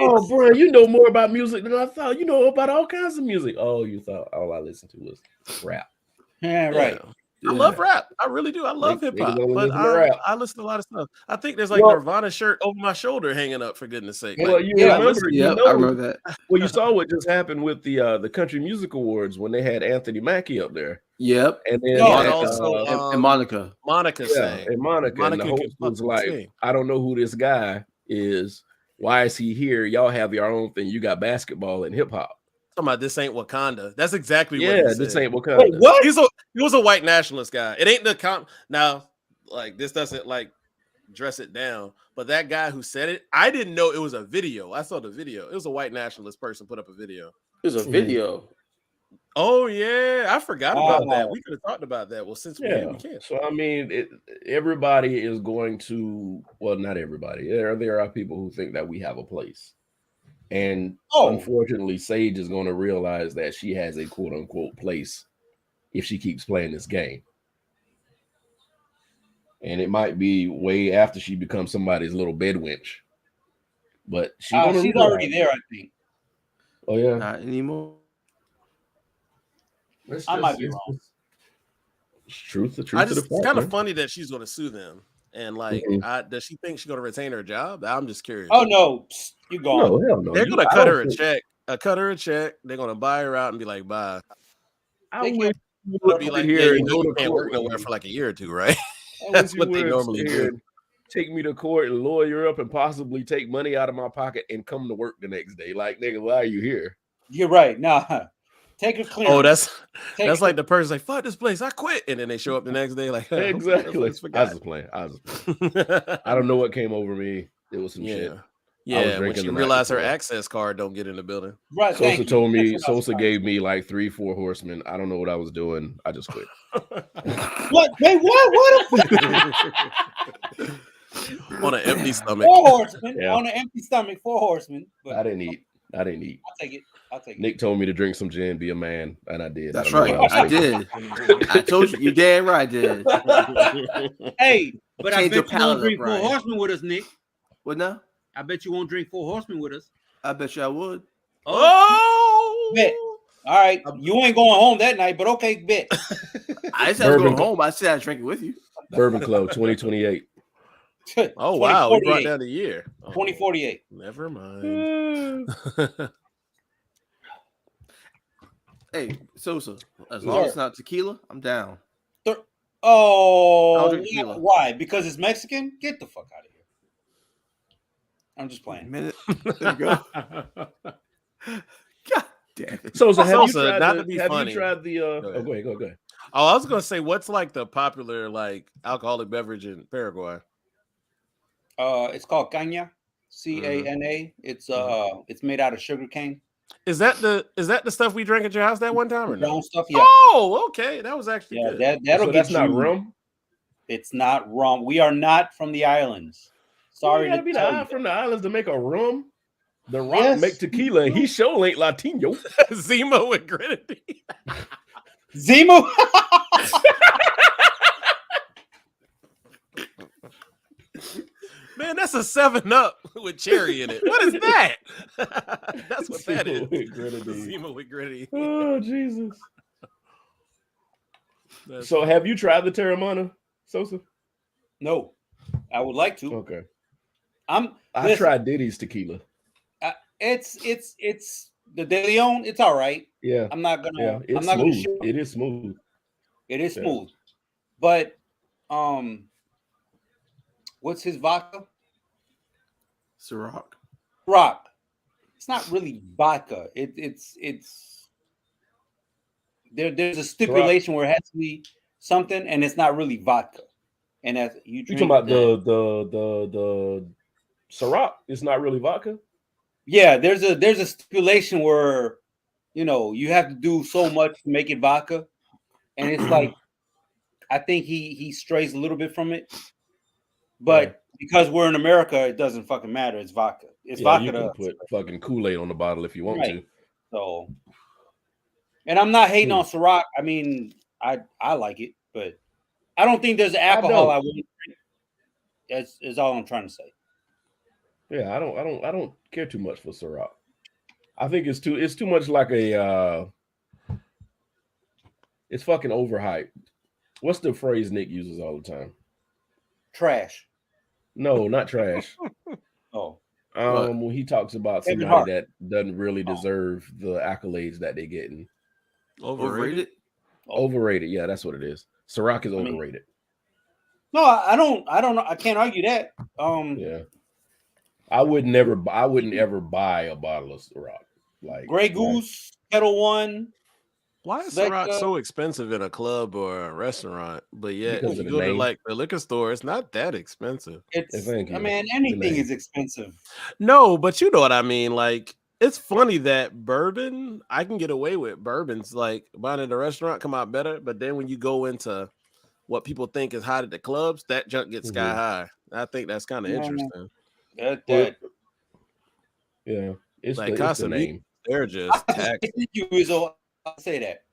Oh, bro, you know more about music than I thought. You know about all kinds of music. Oh, you thought all I listened to was rap. Yeah, right. I love rap. I really do. I love hip hop, but I listen to a lot of stuff. I think there's like Nirvana shirt over my shoulder hanging up, for goodness sake. Well, remember, I remember that. Well, you saw what just happened with the Country Music Awards when they had Anthony Mackie up there. Yep, and then and Monica. sang. And Monica and the host was like, I don't know who this guy is. Why is he here? Y'all have your own thing. You got basketball and hip hop. About this ain't Wakanda. That's exactly what he said. This ain't Wakanda. Wait, what? He was a white nationalist guy. It ain't the now, like this doesn't like dress it down. But that guy who said it, I didn't know it was a video. I saw the video. It was a white nationalist person put up a video. It was a video. Oh yeah, I forgot about that. We could have talked about that. Well, since we can't. So I mean, everybody is going to. Well, not everybody. There are people who think that we have a place. And unfortunately, Sage is going to realize that she has a quote unquote place if she keeps playing this game. And it might be way after she becomes somebody's little bed wench. But she's already there, I think. Oh, yeah. Not anymore. I might be wrong. The truth of the fact. It's kind of funny that she's going to sue them. And like, does she think she's going to retain her job? I'm just curious. Oh no, you gone? No, hell no. They're going to cut her a check. Cut her a check. They're going to buy her out and be like, bye. I wish you would be like, here. You can't work nowhere for like a year or two, right? That's what they normally do. Take me to court and lawyer up and possibly take money out of my pocket and come to work the next day. Like, nigga, why are you here? You're right. Nah. Take a clearance. Oh, that's like the person's like, fuck this place, I quit. And then they show up the next day like, exactly. I was just playing. I don't know what came over me. It was some shit. Yeah, when she realized her access card don't get in the building. Right. Sosa gave me like 3-4 horsemen. I don't know what I was doing. I just quit. What? Wait, what? On an empty stomach. 4 horsemen. Yeah. On an empty stomach, 4 horsemen. But I didn't eat. I'll take it. Nick told me to drink some gin, be a man, and I did. That's right. I did. I told you. You damn right I did. Hey, but I bet you won't drink 4 horsemen with us, Nick. What now? I bet you won't drink 4 horsemen with us. I bet you I would. Oh! Bet. All right. You ain't going home that night, but okay, bet. I said I was going home. I said I'd drink it with you. Bourbon Club 2028. Oh, wow. We brought down the year. 2048. Never mind. Hey, Sosa, as long as it's not tequila, I'm down. Oh, why? Because it's Mexican? Get the fuck out of here. I'm just playing. There you go. God damn it. Sosa, have you tried the go ahead. Oh, I was gonna say, what's like the popular like alcoholic beverage in Paraguay? It's called caña, C-A-N-A. It's made out of sugar cane. Is that the stuff we drank at your house that one time or no? Stuff, yeah. Oh, okay. That was actually good. That's not rum? It's not rum. We are not from the islands. Sorry you gotta be from the islands to make a rum. The Rock make tequila, and he sure ain't Latino. Zemo and grenadine. Zemo? Man, that's a 7-Up with cherry in it. What is that? That's what that is. Zemo with grenadine. Oh, Jesus. So have you tried the Terramana, Sosa? No. I would like to. Okay. I tried Diddy's tequila. It's the De Leon, it's all right. Yeah, I'm not gonna. Yeah, it's I'm not smooth. gonna. It is smooth. It is smooth, but what's his vodka? Ciroc. Rock. It's not really vodka. It's there's a stipulation where it has to be something, and it's not really vodka. And as you talking about the Ciroc, it's not really vodka. Yeah, there's a stipulation where you have to do so much to make it vodka, and it's like I think he strays a little bit from it, but because we're in America, it doesn't fucking matter. It's vodka. It's vodka. You can put fucking Kool-Aid on the bottle if you want to. So, and I'm not hating on Ciroc. I mean, I like it, but I don't think there's alcohol I wouldn't drink. That's all I'm trying to say. Yeah, I don't care too much for Ciroc. I think it's too much like a it's fucking overhyped. What's the phrase Nick uses all the time? Trash. No, not trash. When he talks about somebody that doesn't really deserve the accolades that they're getting. Overrated? Overrated, yeah, that's what it is. Ciroc is overrated. No, I don't know. I can't argue that. Yeah. I wouldn't ever buy a bottle of Ciroc. Like Grey Goose, Kettle One. Why is Ciroc so expensive in a club or a restaurant? But yet, if you go to like the liquor store, it's not that expensive. Anything is expensive. No, but you know what I mean. Like, it's funny that bourbon, I can get away with bourbons like buying at a restaurant come out better. But then when you go into what people think is hot at the clubs, that junk gets sky high. I think that's kind of interesting. Yeah, it's like the name. They're just I'll say that.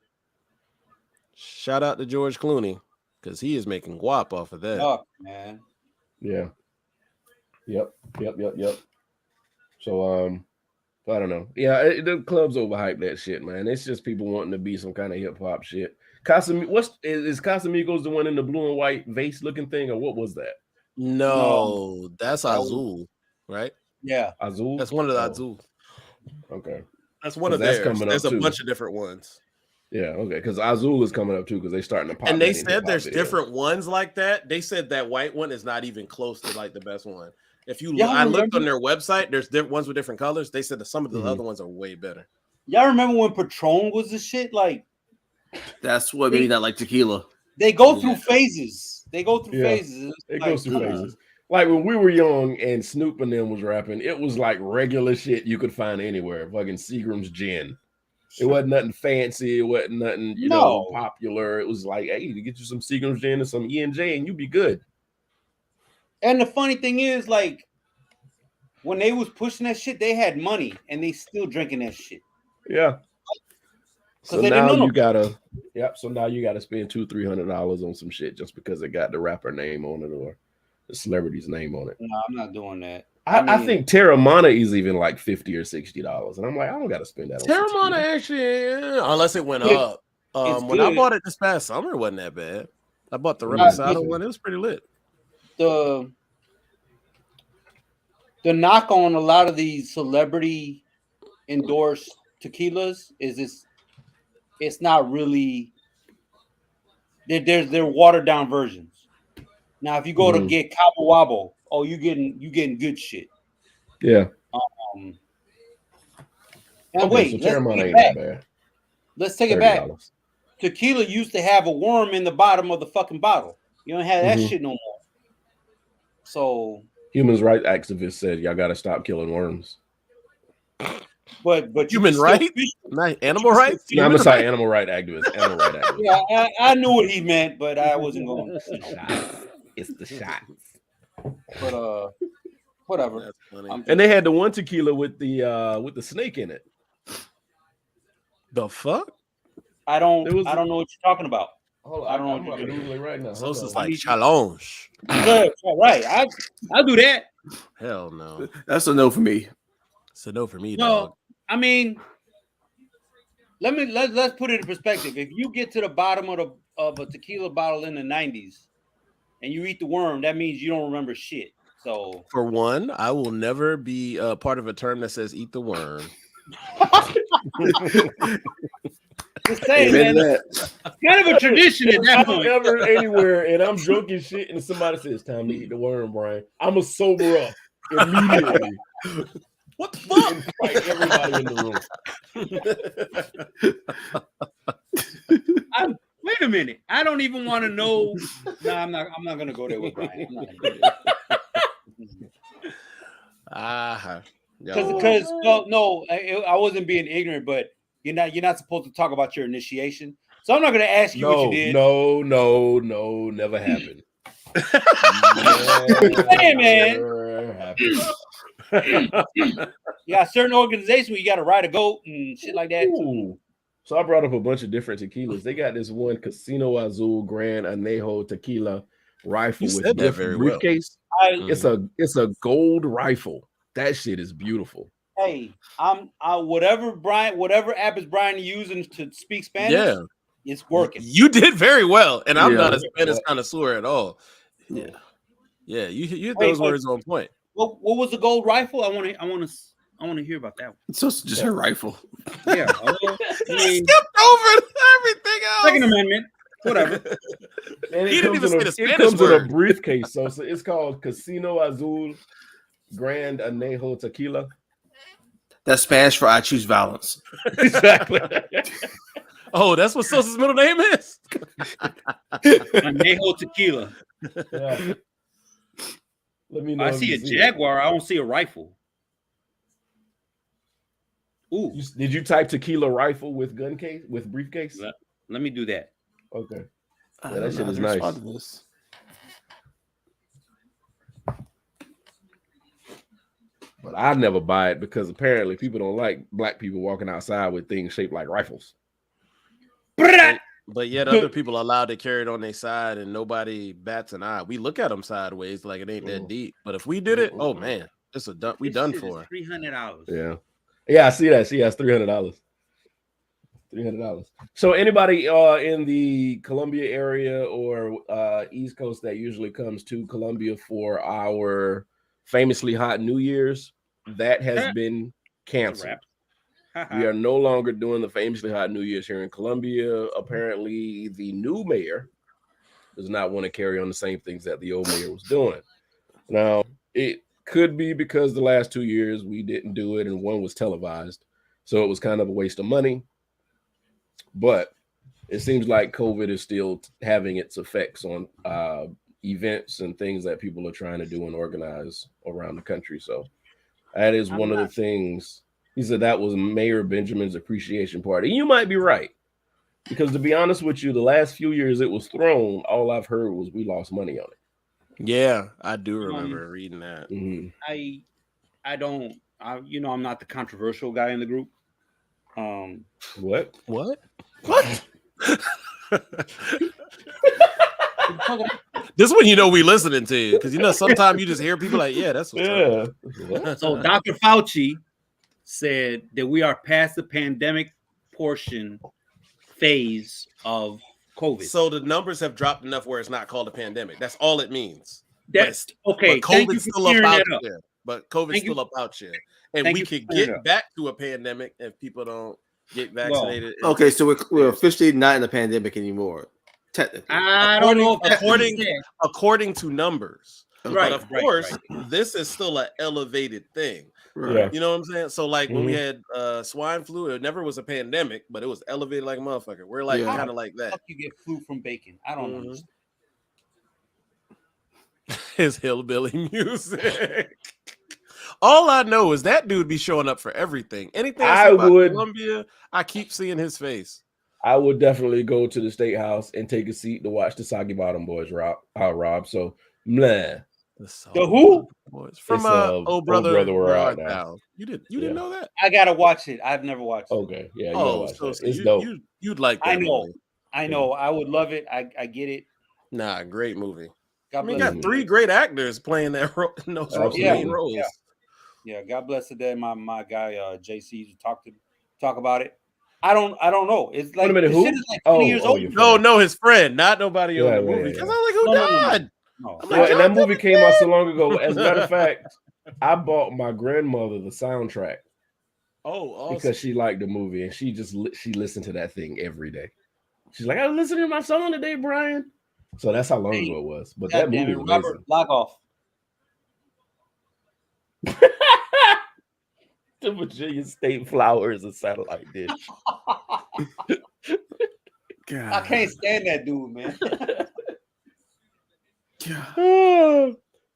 Shout out to George Clooney because he is making guap off of that. Oh man. Yeah. Yep. So I don't know. Yeah, the clubs overhype that shit, man. It's just people wanting to be some kind of hip hop shit. Is Casamigos the one in the blue and white vase looking thing, or what was that? No, that's Azul, right? Yeah, Azul. That's one of the Azul. Okay, that's one of theirs. There's a bunch of different ones. Yeah, okay, because Azul is coming up too because they're starting to pop. And they said there's different ones like that. They said that white one is not even close to like the best one. If you, I looked on their website. There's ones with different colors. They said that some of the other ones are way better. Y'all remember when Patron was the shit? Like, that's what made that like tequila. They go through phases. It goes through phases. Like when we were young and Snoop and them was rapping, it was like regular shit you could find anywhere. Fucking Seagram's gin. It wasn't nothing fancy. It wasn't nothing, you know, popular. It was like, hey, to get you some Seagram's gin and some E&J and you'd be good. And the funny thing is, like, when they was pushing that shit, they had money and they still drinking that shit. Yeah. So now you gotta, So now you gotta spend $200-$300 on some shit just because it got the rapper name on it or the celebrity's name on it. No, I'm not doing that. I think Terramana is even like $50 or $60, and I'm like, I don't gotta spend that on Terramana actually, unless it went up. When I bought it this past summer, it wasn't that bad. I bought the Reposado one; it was pretty lit. The knock on a lot of these celebrity endorsed tequilas is it's not really. They're watered down versions. Now, if you go to get Cabo Wabo, you getting good shit. Yeah. And wait, let's take it back. Tequila used to have a worm in the bottom of the fucking bottle. You don't have that shit no more. So human rights activists said y'all got to stop killing worms. But human rights, not animal rights. No, I'm sorry, animal rights activists. Animal rights activists. Yeah, I knew what he meant, but I wasn't going. It's the shots. But whatever. And they had the one tequila with the snake in it. The fuck? I don't know what you're talking about. Hold on, I don't know what you're doing right now. So this is like challenge. Good, all right. I'll do that. Hell no. That's a no for me. It's a no for me. No, dog. I mean, let's put it in perspective. If you get to the bottom of a tequila bottle in the 90s and you eat the worm, that means you don't remember shit. So for one, I will never be part of a term that says eat the worm. Just saying, man. It's kind of a tradition at that point. If I'm ever anywhere and I'm drunk as shit and somebody says, "Time to eat the worm, Brian," I'm going to sober up immediately. What the fuck? And fight everybody in the room. Wait a minute. I don't even want to know. No, I'm not going to go there with Brian. I'm not going to go there. Because no, I wasn't being ignorant, but you're not supposed to talk about your initiation. So I'm not going to ask you what you did. No, never happened. Never happened. Yeah, certain organizations where you got to ride a goat and shit like that. Ooh. So I brought up a bunch of different tequilas. They got this one Casino Azul Grand Anejo tequila rifle with briefcase. Well. It's a gold rifle. That shit is beautiful. Hey, whatever app is Brian using to speak Spanish, it's working. You did very well, and I'm not a Spanish connoisseur at all. Yeah, you hit those words on point. What was the gold rifle? I want to hear about that one. It's just her rifle. Yeah, he skipped over everything else. Second Amendment, whatever. And it comes with a briefcase, so it's called Casino Azul Grand Anejo Tequila. That's Spanish for "I choose violence." Exactly. Oh, that's what Sosa's middle name is. Anejo Tequila. Yeah. Let me know. I see a Jaguar. I don't see a rifle. Ooh. Did you type tequila rifle with gun case with briefcase? Let me do that. Okay. Yeah, that shit is nice. But I never buy it because apparently people don't like black people walking outside with things shaped like rifles. But yet other people are allowed to carry it on their side and nobody bats an eye. We look at them sideways like it ain't that deep. But if we did it, oh man, we done for. $300. Yeah, I see that. She has $300. $300. So anybody in the Columbia area or East Coast that usually comes to Columbia for our famously hot New Year's, that has been canceled. We are no longer doing the famously hot New Year's here in Columbia. Apparently, the new mayor does not want to carry on the same things that the old mayor was doing. Now, it could be because the last 2 years we didn't do it and one was televised. So it was kind of a waste of money. But it seems like COVID is still having its effects on events and things that people are trying to do and organize around the country. So that is one of the things. He said that was Mayor Benjamin's appreciation party. You might be right. Because to be honest with you, the last few years it was thrown, all I've heard was we lost money on it. Yeah, I do remember reading that. Mm-hmm. I'm not the controversial guy in the group. What? This one, we listening to you because sometimes you just hear people like, yeah, that's what's up. So Dr. Fauci said that we are past the pandemic phase of COVID. So the numbers have dropped enough where it's not called a pandemic. That's all it means. That's okay. But COVID's still up out there. But COVID's still up out there. And we could get back to a pandemic if people don't get vaccinated. Well, okay, so we're officially not in a pandemic anymore. Technically. I don't know if according to numbers. Right. But of course, this is still an elevated thing. Right. You know what I'm saying? So like when we had swine flu, it never was a pandemic, but it was elevated like a motherfucker. We're like kind of like that. How you get flu from bacon? I don't know. His hillbilly music. All I know is that dude be showing up for everything. Anything about Columbia, I keep seeing his face. I would definitely go to the State House and take a seat to watch the Soggy Bottom Boys rob. So, meh. The who? Boys. From old brother we're out now. You didn't know that? I gotta watch it. I've never watched it. Okay, yeah. It's dope. You'd like that. I know. I would love it. I get it. Nah, great movie. We got 3 great actors playing that main roles. Yeah, God bless today. My guy JC to talk about it. I don't know. It's like, wait a minute, who? Shit is like 20 years old. No, his friend, not nobody on the movie. Because I was like, who died? No. And that movie came out so long ago. As a matter of fact, I bought my grandmother the soundtrack Oh, awesome. Because she liked the movie and she listened to that thing every day. She's like, I was listening to my song today, Brian. So that's how long ago it was. But that movie was amazing. Robert, lock off. The Virginia State Flowers and satellite dish. God. I can't stand that dude, man.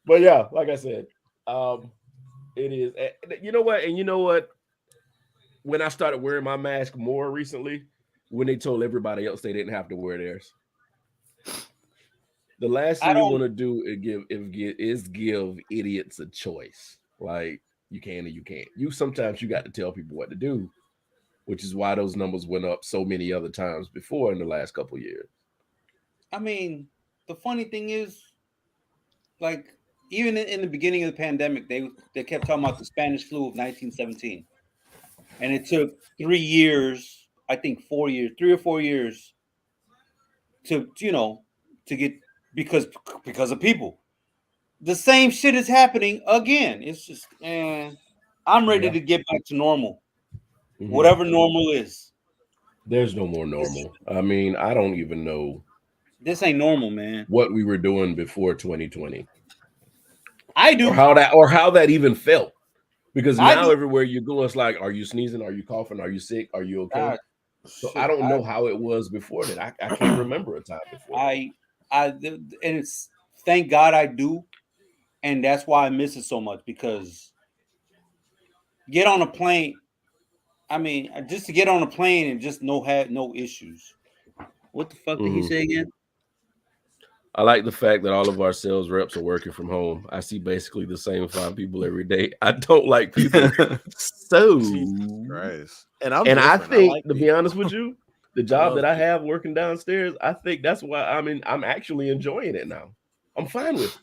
But yeah, like I said, it is. You know what? And you know what? When I started wearing my mask more recently, when they told everybody else they didn't have to wear theirs. The last thing you want to do is give idiots a choice. Like, you can or you can't. Sometimes you got to tell people what to do, which is why those numbers went up so many other times before in the last couple of years. I mean, the funny thing is, like, even in the beginning of the pandemic, they kept talking about the Spanish flu of 1917. And it took 3 years, I think 4 years, 3 or 4 years to get, because of people. The same shit is happening again. It's just, I'm ready to get back to normal. Mm-hmm. Whatever normal is. There's no more normal. I mean, I don't even know. This ain't normal, man. What we were doing before 2020. I do. Or how that even felt. Because now everywhere you go, it's like, are you sneezing? Are you coughing? Are you sick? Are you okay? So I don't know how it was before that. I can't remember a time before. And it's, thank God I do. And that's why I miss it so much, because get on a plane. I mean, just to get on a plane and just have no issues. What the fuck did he say again? I like the fact that all of our sales reps are working from home. I see basically the same 5 people every day. I don't like people. So Jesus Christ. And I think, to be honest with you, the job that I have working downstairs, I think that's why I'm actually enjoying it now. I'm fine with it.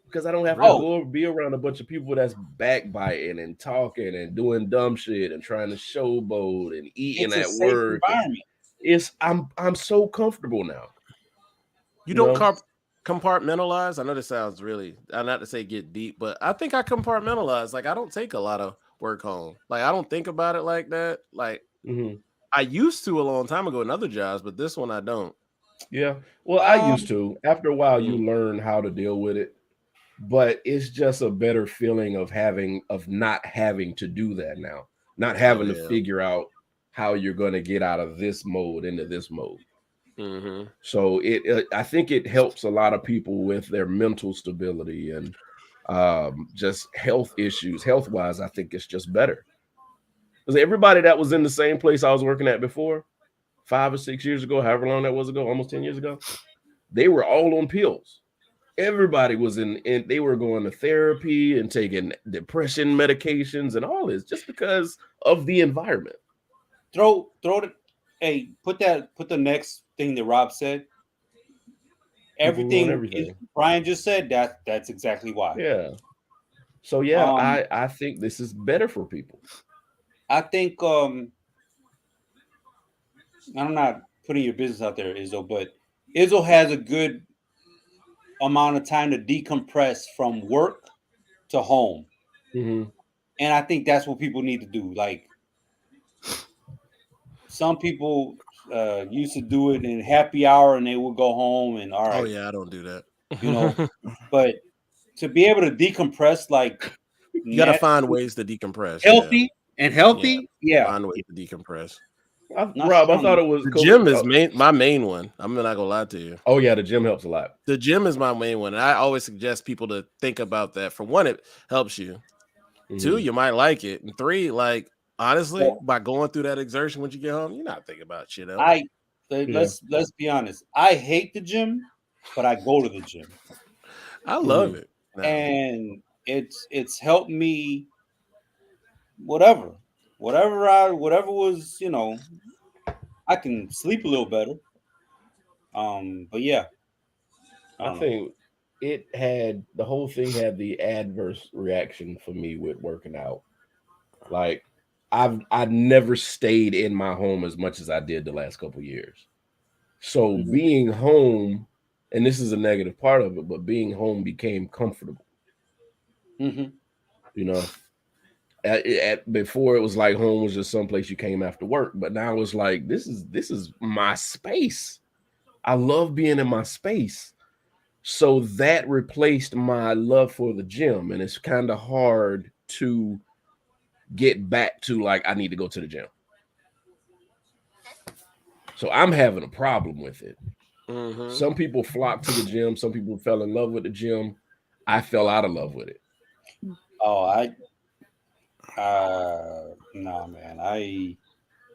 Because I don't have to be around a bunch of people that's backbiting and talking and doing dumb shit and trying to showboat and eating at work. I'm so comfortable now. You don't compartmentalize. I know this sounds really, not to say get deep, but I think I compartmentalize. Like, I don't take a lot of work home. Like, I don't think about it like that. Like, I used to a long time ago in other jobs, but this one I don't. Yeah. Well, I used to. After a while, you learn how to deal with it. But it's just a better feeling of not having to do that now, not having to figure out how you're going to get out of this mode into this mode. Mm-hmm. So I think it helps a lot of people with their mental stability and just health issues. Health wise, I think it's just better. Because everybody that was in the same place I was working at before, 5 or 6 years ago, however long that was ago, almost 10 years ago, they were all on pills. Everybody was they were going to therapy and taking depression medications and all this just because of the environment. Put the next thing that Rob said. Everything Brian just said, that's exactly why. Yeah. So yeah, I think this is better for people. I think I'm not putting your business out there, Izzo, but Izzo has a good amount of time to decompress from work to home. Mm-hmm. And I think that's what people need to do. Like, some people used to do it in happy hour and they would go home and all right. Oh yeah, I don't do that. But to be able to decompress, like, you gotta find ways to decompress. Healthy. Find ways to decompress. Rob, I thought it was the gym is my main one. I'm not gonna lie to you. Oh yeah, the gym helps a lot. The gym is my main one, and I always suggest people to think about that. For one, it helps you. Mm-hmm. 2, you might like it, and 3, like, honestly, by going through that exertion when you get home, you're not thinking about shit else. Let's be honest. I hate the gym, but I go to the gym. I love it, and it's helped me. Whatever was, I can sleep a little better. But yeah, I think the whole thing had the adverse reaction for me with working out. Like, I've never stayed in my home as much as I did the last couple of years. So being home, and this is a negative part of it, but being home became comfortable. Mm-hmm. Before it was like home was just someplace you came after work, but now it's like this is my space. I love being in my space. So that replaced my love for the gym, and it's kind of hard to get back to like I need to go to the gym. So I'm having a problem with it. Mm-hmm. Some people flock to the gym. Some people fell in love with the gym. I fell out of love with it. Oh, no, man.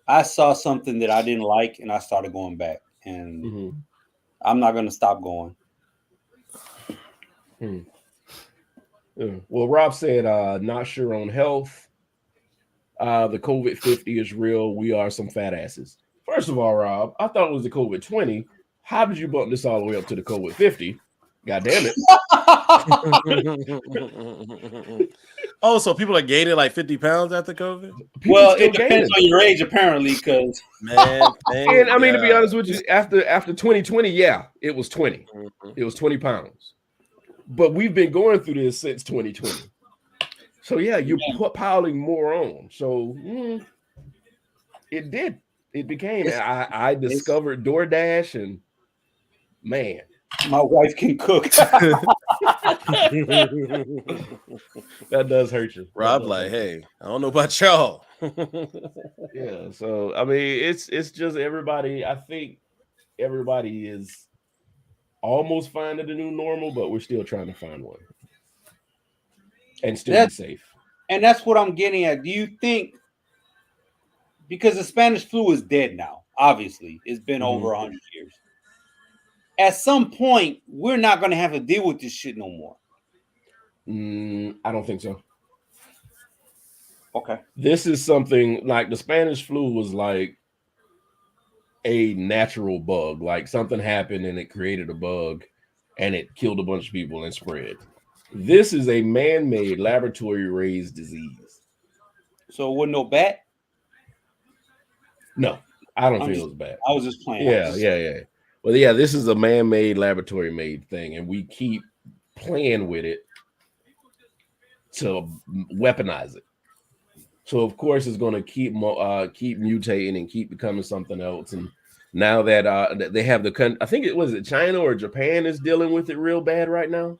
I saw something that I didn't like, and I started going back, and I'm not going to stop going. Well, Rob said, not sure on health. The COVID 50 is real. We are some fat asses. First of all, Rob, I thought it was the COVID 20. How did you bump this all the way up to the COVID 50? God damn it. Oh, so people are gaining like 50 pounds after COVID? Well, it depends on your age, apparently, because and I mean, to be honest with you, after 2020, yeah, it was 20. It was 20 pounds. But we've been going through this since 2020. So yeah, you're piling more on. So it did. It became. I discovered DoorDash, and man, my wife can cook. That does hurt you. Rob, like, hey, I don't know about y'all. Yeah. So I mean, it's just everybody. I think everybody is almost finding the new normal, but we're still trying to find one and still be safe. And that's what I'm getting at. Do you think, because the Spanish flu is dead now, obviously, it's been over 100 years. At some point, we're not going to have to deal with this shit no more. I don't think so. Okay. This is something like the Spanish flu was like a natural bug. Like something happened and it created a bug and it killed a bunch of people and spread. This is a man-made laboratory-raised disease. So it wasn't no bat? No, I don't think it was bad. I was just playing. Yeah. Well, yeah, this is a man-made, laboratory-made thing, and we keep playing with it to weaponize it. So, of course, it's going to keep mutating and keep becoming something else. And now that they have I think it was China or Japan is dealing with it real bad right now.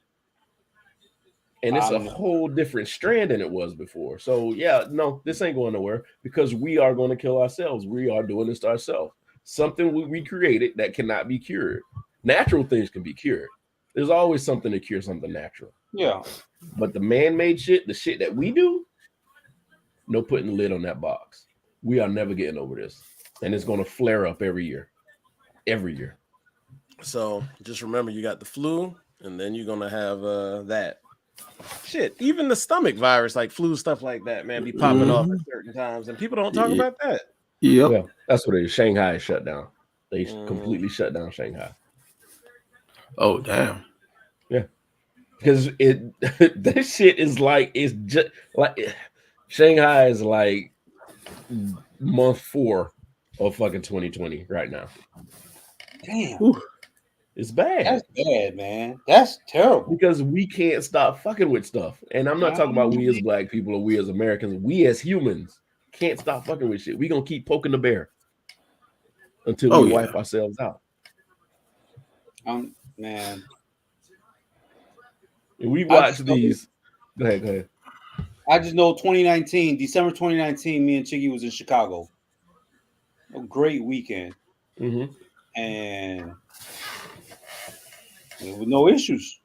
And it's a whole different strand than it was before. So, yeah, no, this ain't going nowhere because we are going to kill ourselves. We are doing this to ourselves. Something we created that cannot be cured. Natural things can be cured. There's always something to cure something natural. Yeah. But the man-made shit, the shit that we do, no putting the lid on that box. We are never getting over this. And it's going to flare up every year. Every year. So just remember, you got the flu, and then you're going to have that. Shit, even the stomach virus, like flu, stuff like that, man, be popping off at certain times, and people don't talk about that. Yep. Yeah, that's what it is. Shanghai is shut down. They completely shut down Shanghai. Oh, damn. Yeah. Because this shit is like, it's just like, Shanghai is like month 4 of fucking 2020 right now. Damn. Whew. It's bad. That's bad, man. That's terrible. Because we can't stop fucking with stuff. And I'm not talking about we as black people or we as Americans. We as humans can't stop fucking with shit. We're going to keep poking the bear until we wipe ourselves out. Man. And we watch these. Go ahead. I just know December 2019, me and Chiggy was in Chicago. A great weekend. And there were no issues.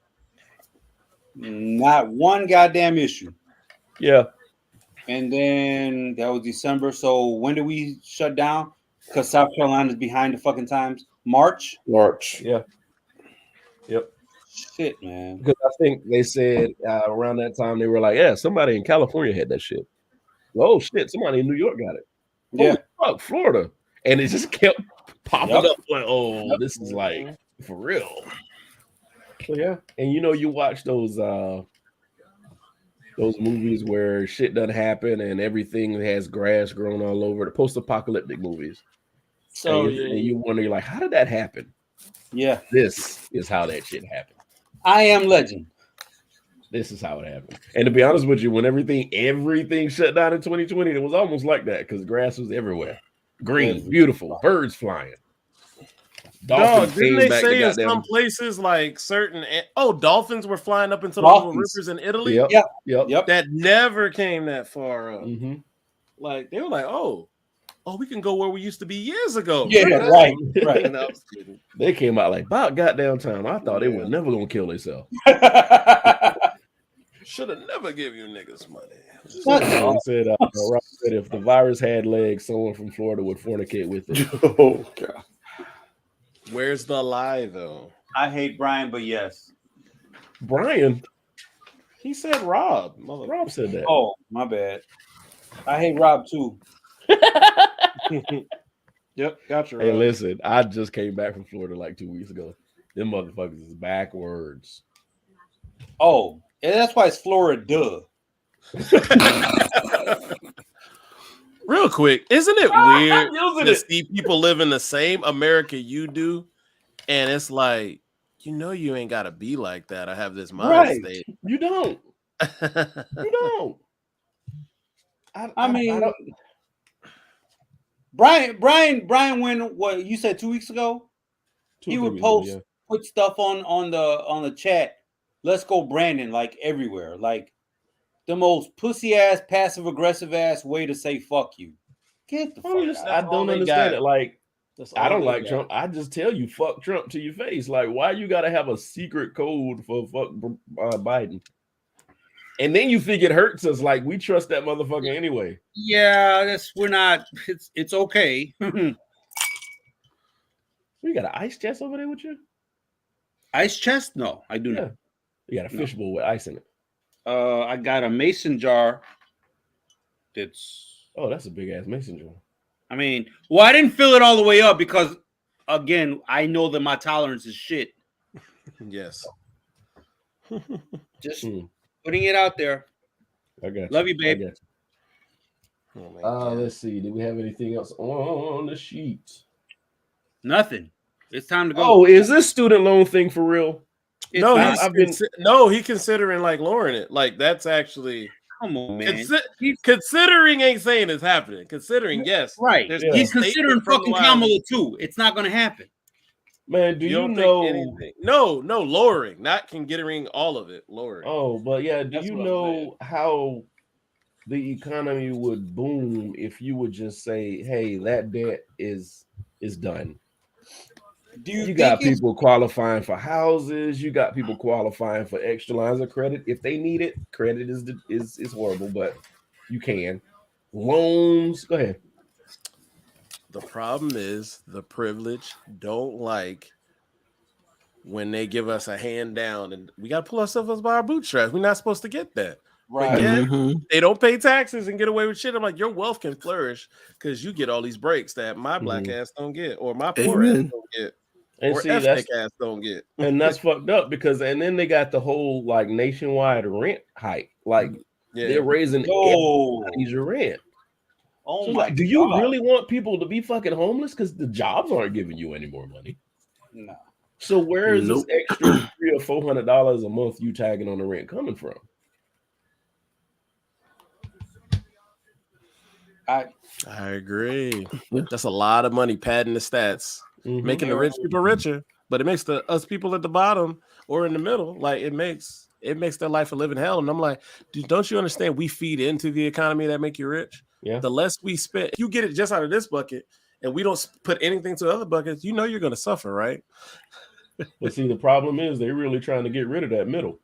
Not one goddamn issue. Yeah. And then that was December. So when did we shut down? Because South Carolina's behind the fucking times. March. Yeah. Yep. Shit, man. Because I think they said around that time they were like, yeah, somebody in California had that shit. Oh shit, somebody in New York got it. Yeah. Oh, fuck, Florida. And it just kept popping up like, this is like for real. So yeah. And you watch those movies where shit doesn't happen and everything has grass growing all over, the post-apocalyptic movies. So and you wonder, you're like, how did that happen? Yeah. This is how that shit happened. I Am Legend. This is how it happened. And to be honest with you, when everything shut down in 2020, it was almost like that because grass was everywhere. Green, beautiful, birds flying. Dolphins didn't they say in some places like certain dolphins were flying up into the little rivers in Italy? Yep. That never came that far up. Mm-hmm. Like they were like, oh, we can go where we used to be years ago. Yeah, right. They came out like about goddamn time. I thought they were never gonna kill themselves. Should have never give you niggas money. Rob said if the virus had legs, someone from Florida would fornicate with it. Oh God. Where's the lie though? I hate Brian, but yes. Brian? He said Rob. Rob said that. Oh, my bad. I hate Rob too. Yep, gotcha. Hey, listen, I just came back from Florida like 2 weeks ago. Them motherfuckers is backwards. Oh, and that's why it's Florida. Real quick, isn't it weird to see people live in the same America you do? And it's like, you ain't got to be like that. I have this mind state. You don't. You don't. I mean, Brian, when what you said 2 weeks ago, he would put stuff on the chat. Let's go, Brandon, like everywhere, like. The most pussy ass, passive aggressive ass way to say fuck you. Get the fuck out. I don't understand it. Like, I don't like Trump. I just tell you fuck Trump to your face. Like, why you gotta have a secret code for fuck Biden? And then you think it hurts us. Like, we trust that motherfucker anyway. Yeah, it's okay. You got an ice chest over there with you? Ice chest? No, I do not. You got a fishbowl with ice in it. I got a mason jar. That's a big ass mason jar. I mean, I didn't fill it all the way up because, again, I know that my tolerance is shit. Yes. Just putting it out there. I got you. Love you, babe. Let's see. Do we have anything else on the sheet? Nothing. It's time to go. Oh, is this student loan thing for real? He's considering like lowering it. Like that's actually come on, man. Considering ain't saying it's happening. Considering, yes, right. He's considering fucking Kamala too. It's not going to happen, man. Do you know anything? No, lowering, not considering all of it. Lowering. Oh, but yeah. Do you know how the economy would boom if you would just say, "Hey, that debt is done." You got people qualifying for houses. You got people qualifying for extra lines of credit if they need it. Credit is horrible, but you can. Loans. Go ahead. The problem is the privileged don't like when they give us a hand down, and we got to pull ourselves up by our bootstraps. We're not supposed to get that. Right. They don't pay taxes and get away with shit. I'm like, your wealth can flourish because you get all these breaks that my black ass don't get, or my poor ass don't get. And or see, ethnic ass don't get. And that's fucked up because and then they got the whole like nationwide rent hike. Like they're raising everybody's rent. Oh so my like, do you really want people to be fucking homeless? Because the jobs aren't giving you any more money. No. So where is this extra $300 or $400 a month you tagging on the rent coming from? I agree. That's a lot of money padding the stats. Making the rich people richer, but it makes us people at the bottom or in the middle, like it makes their life a living hell. And I'm like, don't you understand? We feed into the economy that make you rich. Yeah. The less we spend, if you get it just out of this bucket, and we don't put anything to other buckets, you're going to suffer, right? But see, the problem is they're really trying to get rid of that middle.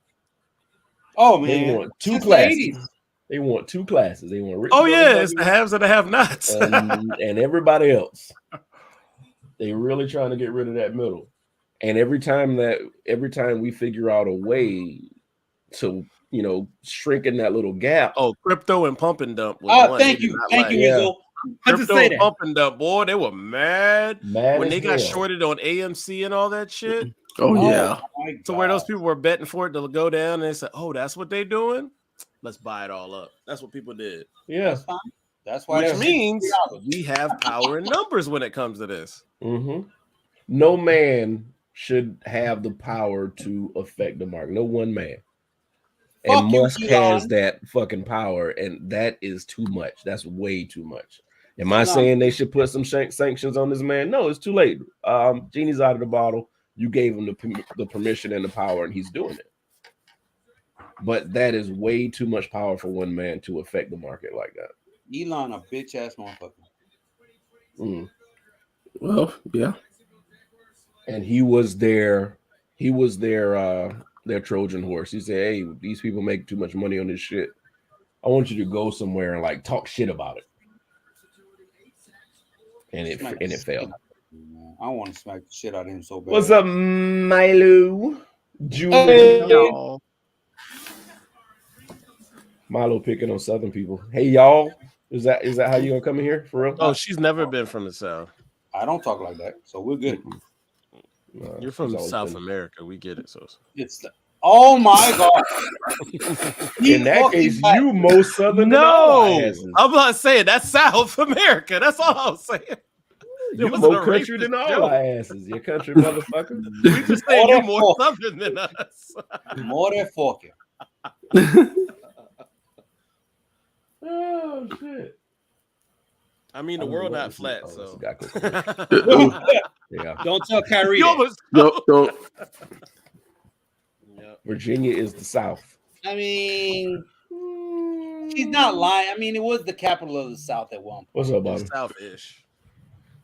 Oh man, they want two classes. They want two classes. They want rich. It's the haves and the have-nots, and everybody else. They really trying to get rid of that middle. And every time we figure out a way to, shrinking that little gap. Oh, crypto and pump and dump. Thank you, Izzo. Crypto and pump and dump, boy, they were mad when they got shorted on AMC and all that shit. Oh yeah. So where those people were betting for it to go down, and they said, "Oh, that's what they're doing. Let's buy it all up." That's what people did. Yeah. That's fine. That's why, which means we have power in numbers when it comes to this. No man should have the power to affect the market. No one man. And Musk has that fucking power, and that is too much. That's way too much. Am I saying they should put some sanctions on this man? No, it's too late. Genie's out of the bottle. You gave him the permission and the power, and he's doing it. But that is way too much power for one man to affect the market like that. Elon, a bitch ass motherfucker. Well, yeah. And he was their Trojan horse. He said, "Hey, these people make too much money on this shit. I want you to go somewhere and like talk shit about it." And it failed. I want to smack the shit out of him so bad. What's up, Milo? Julian. Milo picking on Southern people. Hey, y'all. Is that how you gonna come in here for real? Oh, she's never been from the South. I don't talk like that, so we're good. You're from South America. We get it. So it's oh my god. In that case, you most Southern. No, I'm not saying that's South America. That's all I was saying. You're more country than all our asses. You country motherfucker. We just saying you're more Southern than us. More than fucking. Oh shit. I mean, the world not flat, so. Yeah. Don't tell Kyrie. Don't. Virginia is the South. I mean, she's not lying. I mean, it was the capital of the South at one point. What's up, Bobby? South-ish.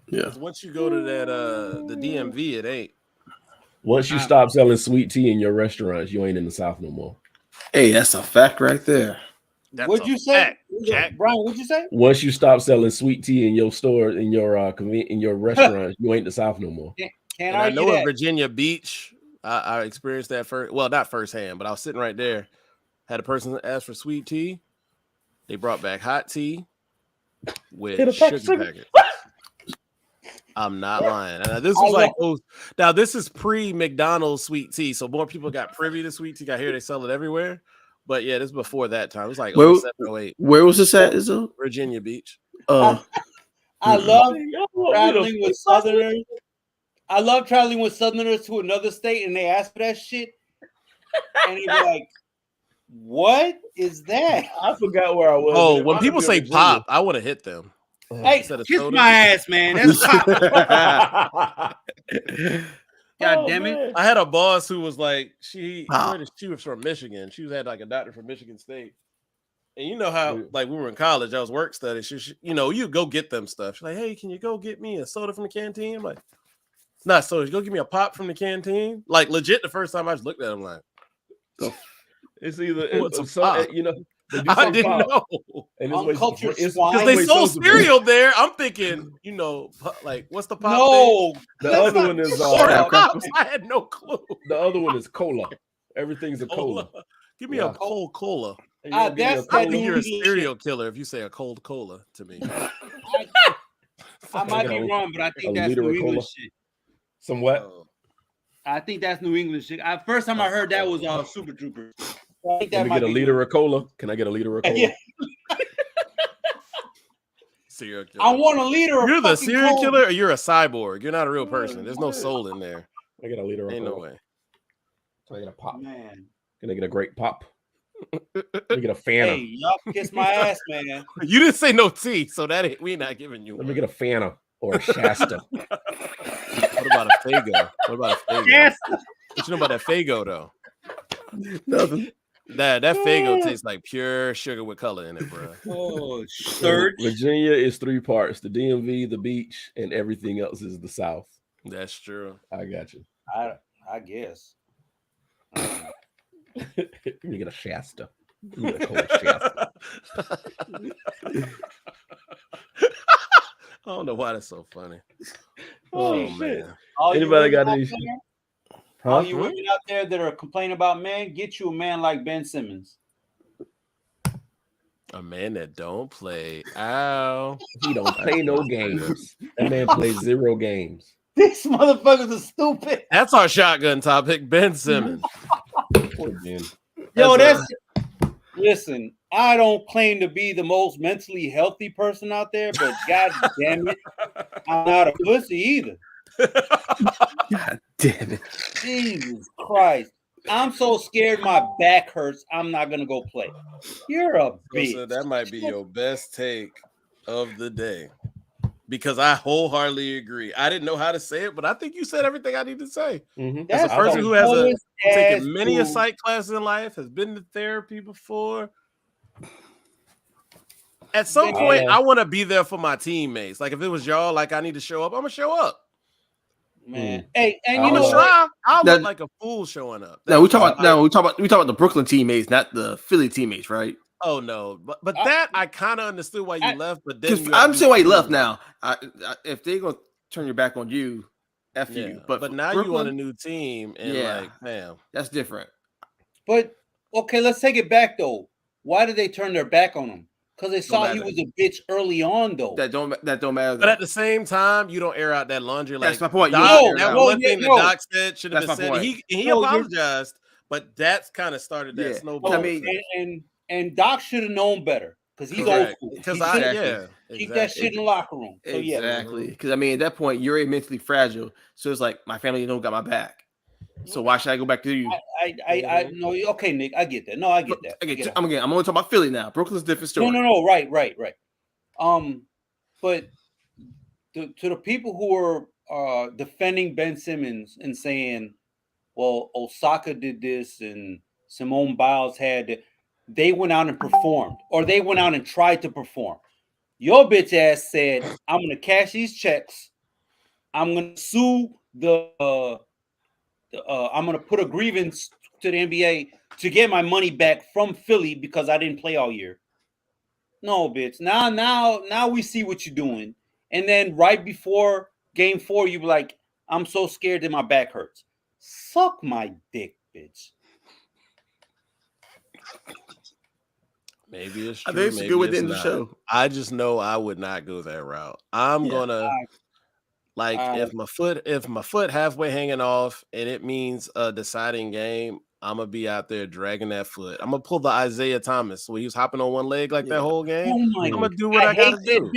Yeah. Once you go to that, the DMV, it ain't. Once you stop selling sweet tea in your restaurants, you ain't in the South no more. Hey, that's a fact right there. What'd you say, Brian? What'd you say? Once you stop selling sweet tea in your store, in your restaurant, you ain't the South no more. Can't I know that. in Virginia Beach, I experienced that not firsthand, but I was sitting right there. Had a person ask for sweet tea. They brought back hot tea with sugar packets. I'm not lying. This was this is pre-McDonald's sweet tea, so more people got privy to sweet tea. I hear they sell it everywhere. But yeah, this is before that time. It was like 07, 08. Where was this at, Izzo? Virginia Beach. I love traveling with Southerners. I love traveling with Southerners to another state and they ask for that shit. And they be like, what is that? I forgot where I was. Oh, when people say pop, I want to hit them. Hey, kiss my ass, man. That's pop. God damn it. Man. I had a boss who was like, she was from Michigan. She had like a doctor from Michigan State. And you know how, like, we were in college, I was work study. She you go get them stuff. She's like, hey, can you go get me a soda from the canteen? I'm like, not soda. Go get me a pop from the canteen. Like, legit, the first time I just looked at him like, it's either I didn't know. And because they sold cereal there. I'm thinking, like, what's the pop? No, thing? The other one is I had no clue. The other one is cola. Everything's a cola. Give me a cold cola. That's I think you're a serial killer if you say a cold cola to me. I might be wrong, but I think that's New England shit. Some what? I think that's New England shit. First time I heard that was Super Troopers. Can I get a liter of cola? Can I get a liter of cola? Yeah. Serial killer. I want a liter of You're the serial cola. killer or you're a cyborg? You're not a real person. There's no soul in there. I get a liter of Ain't cola. No way. Can I get a pop? Man. Can I get a great pop? Can I get a Fanta? Hey, y'all kiss my ass, man. You didn't say no tea, so we not giving you Let me get a Fanta or a Shasta. What about a Fago? Yes. What you know about that Fago, though? Nothing. That Fago tastes like pure sugar with color in it, bro. Oh, third. Virginia is 3 parts: the DMV, the beach, and everything else is the South. That's true. I got you. I guess. You get a Shasta. You get a cold Shasta. I don't know why that's so funny. Oh man. Anybody got any? All you women out there that are complaining about men, get you a man like Ben Simmons. A man that don't play. Ow. He don't play no games. That man plays 0 games. These motherfuckers are stupid. That's our shotgun topic, Ben Simmons. Listen, I don't claim to be the most mentally healthy person out there, but god damn it, I'm not a pussy either. God damn it. Jesus Christ. I'm so scared my back hurts. I'm not gonna go play. You're a bitch. So that might be your best take of the day. Because I wholeheartedly agree. I didn't know how to say it, but I think you said everything I need to say. Mm-hmm. As a person who has taken many psych classes in life, has been to therapy before. At some point, I want to be there for my teammates. Like if it was y'all, like I need to show up, I'm gonna show up. Man, hey, and you I'm know try. I'll look like a fool showing up. No, we talk about the Brooklyn teammates, not the Philly teammates, right? Oh no, but that I kind of understood why you left. But then I'm saying why you left. Now, if they're gonna turn your back on you, F you. But now Brooklyn, you on a new team, and like, damn, that's different. But okay, let's take it back though. Why did they turn their back on him? Because they saw he was a bitch early on, though. That don't matter. Though. But at the same time, you don't air out that laundry. That's like my point. That one thing that Doc said should have been said. He apologized, but that's kind of started that snowball. I mean, and Doc should have known better because he's old school. Because keep that shit in the locker room. So, exactly. Because I mean, at that point, you're mentally fragile. So it's like my family don't got my back. So why should I go back to you? I know. Okay, Nick, I get that. No, I get that. I'm only talking about Philly now. Brooklyn's a different story. No. Right. But to the people who are defending Ben Simmons and saying, "Well, Osaka did this and Simone Biles had," they went out and performed, or they went out and tried to perform. Your bitch ass said, "I'm gonna cash these checks. I'm gonna sue I'm going to put a grievance to the NBA to get my money back from Philly because I didn't play all year." No, bitch. Now we see what you're doing. And then right before game 4, you be like, "I'm so scared that my back hurts." Suck my dick, bitch. Maybe it's true. I think it's a good way to end the show. I just know I would not go that route. I'm gonna. If my foot halfway hanging off and it means a deciding game, I'm gonna be out there dragging that foot. I'm gonna pull the Isaiah Thomas where he was hopping on one leg that whole game. I'm gonna do what I gotta do.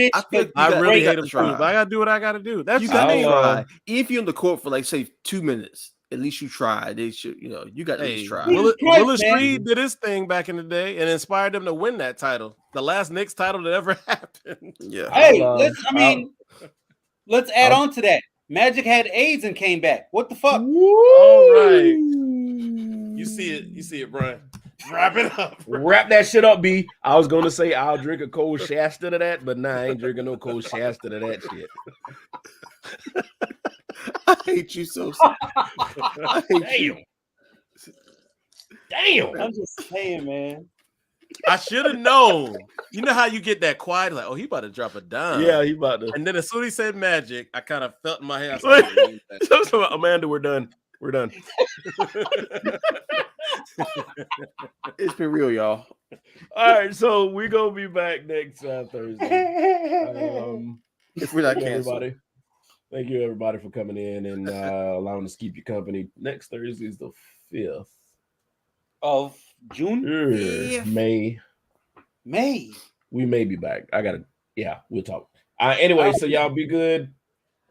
I really hate him too, but I gotta do what I gotta do. That's you gotta try. If you're in the court for like say 2 minutes, at least you try. They should, you got to at least try. Willis Reed did his thing back in the day and inspired them to win that title, the last Knicks title that ever happened. Yeah. Hey, let's add on to that. Magic had AIDS and came back. What the fuck? All right. You see it, Brian. Wrap it up. Wrap that shit up, B. I was going to say I'll drink a cold Shasta to that, but I ain't drinking no cold Shasta to that shit. I hate you so much. I hate you. Damn. I'm just saying, man. I should have known. You know how you get that quiet, like, oh, he about to drop a dime. Yeah, he about to. And then as soon as he said Magic, I kind of felt in my head. Amanda, we're done. We're done. It's been real, y'all. All right, so we're gonna be back next Thursday. If we're not canceled. Thank you, everybody, for coming in and allowing us to keep you company. Next Thursday is the 5th of June? May. We may be back. We'll talk. Anyway, so y'all be good.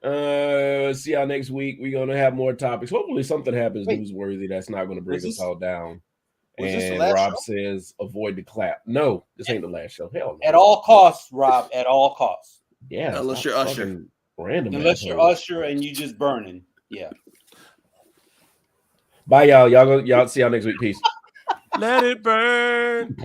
See y'all next week. We're gonna have more topics. Hopefully something happens newsworthy that's not gonna bring us all down. And Rob says avoid the clap. No, this ain't the last show. Hell no. At all costs, Rob, at all costs. Yeah. Unless you're Usher. Random. Unless you're Usher and you just burning. Yeah. Bye, y'all. Y'all see y'all next week. Peace. Let it burn.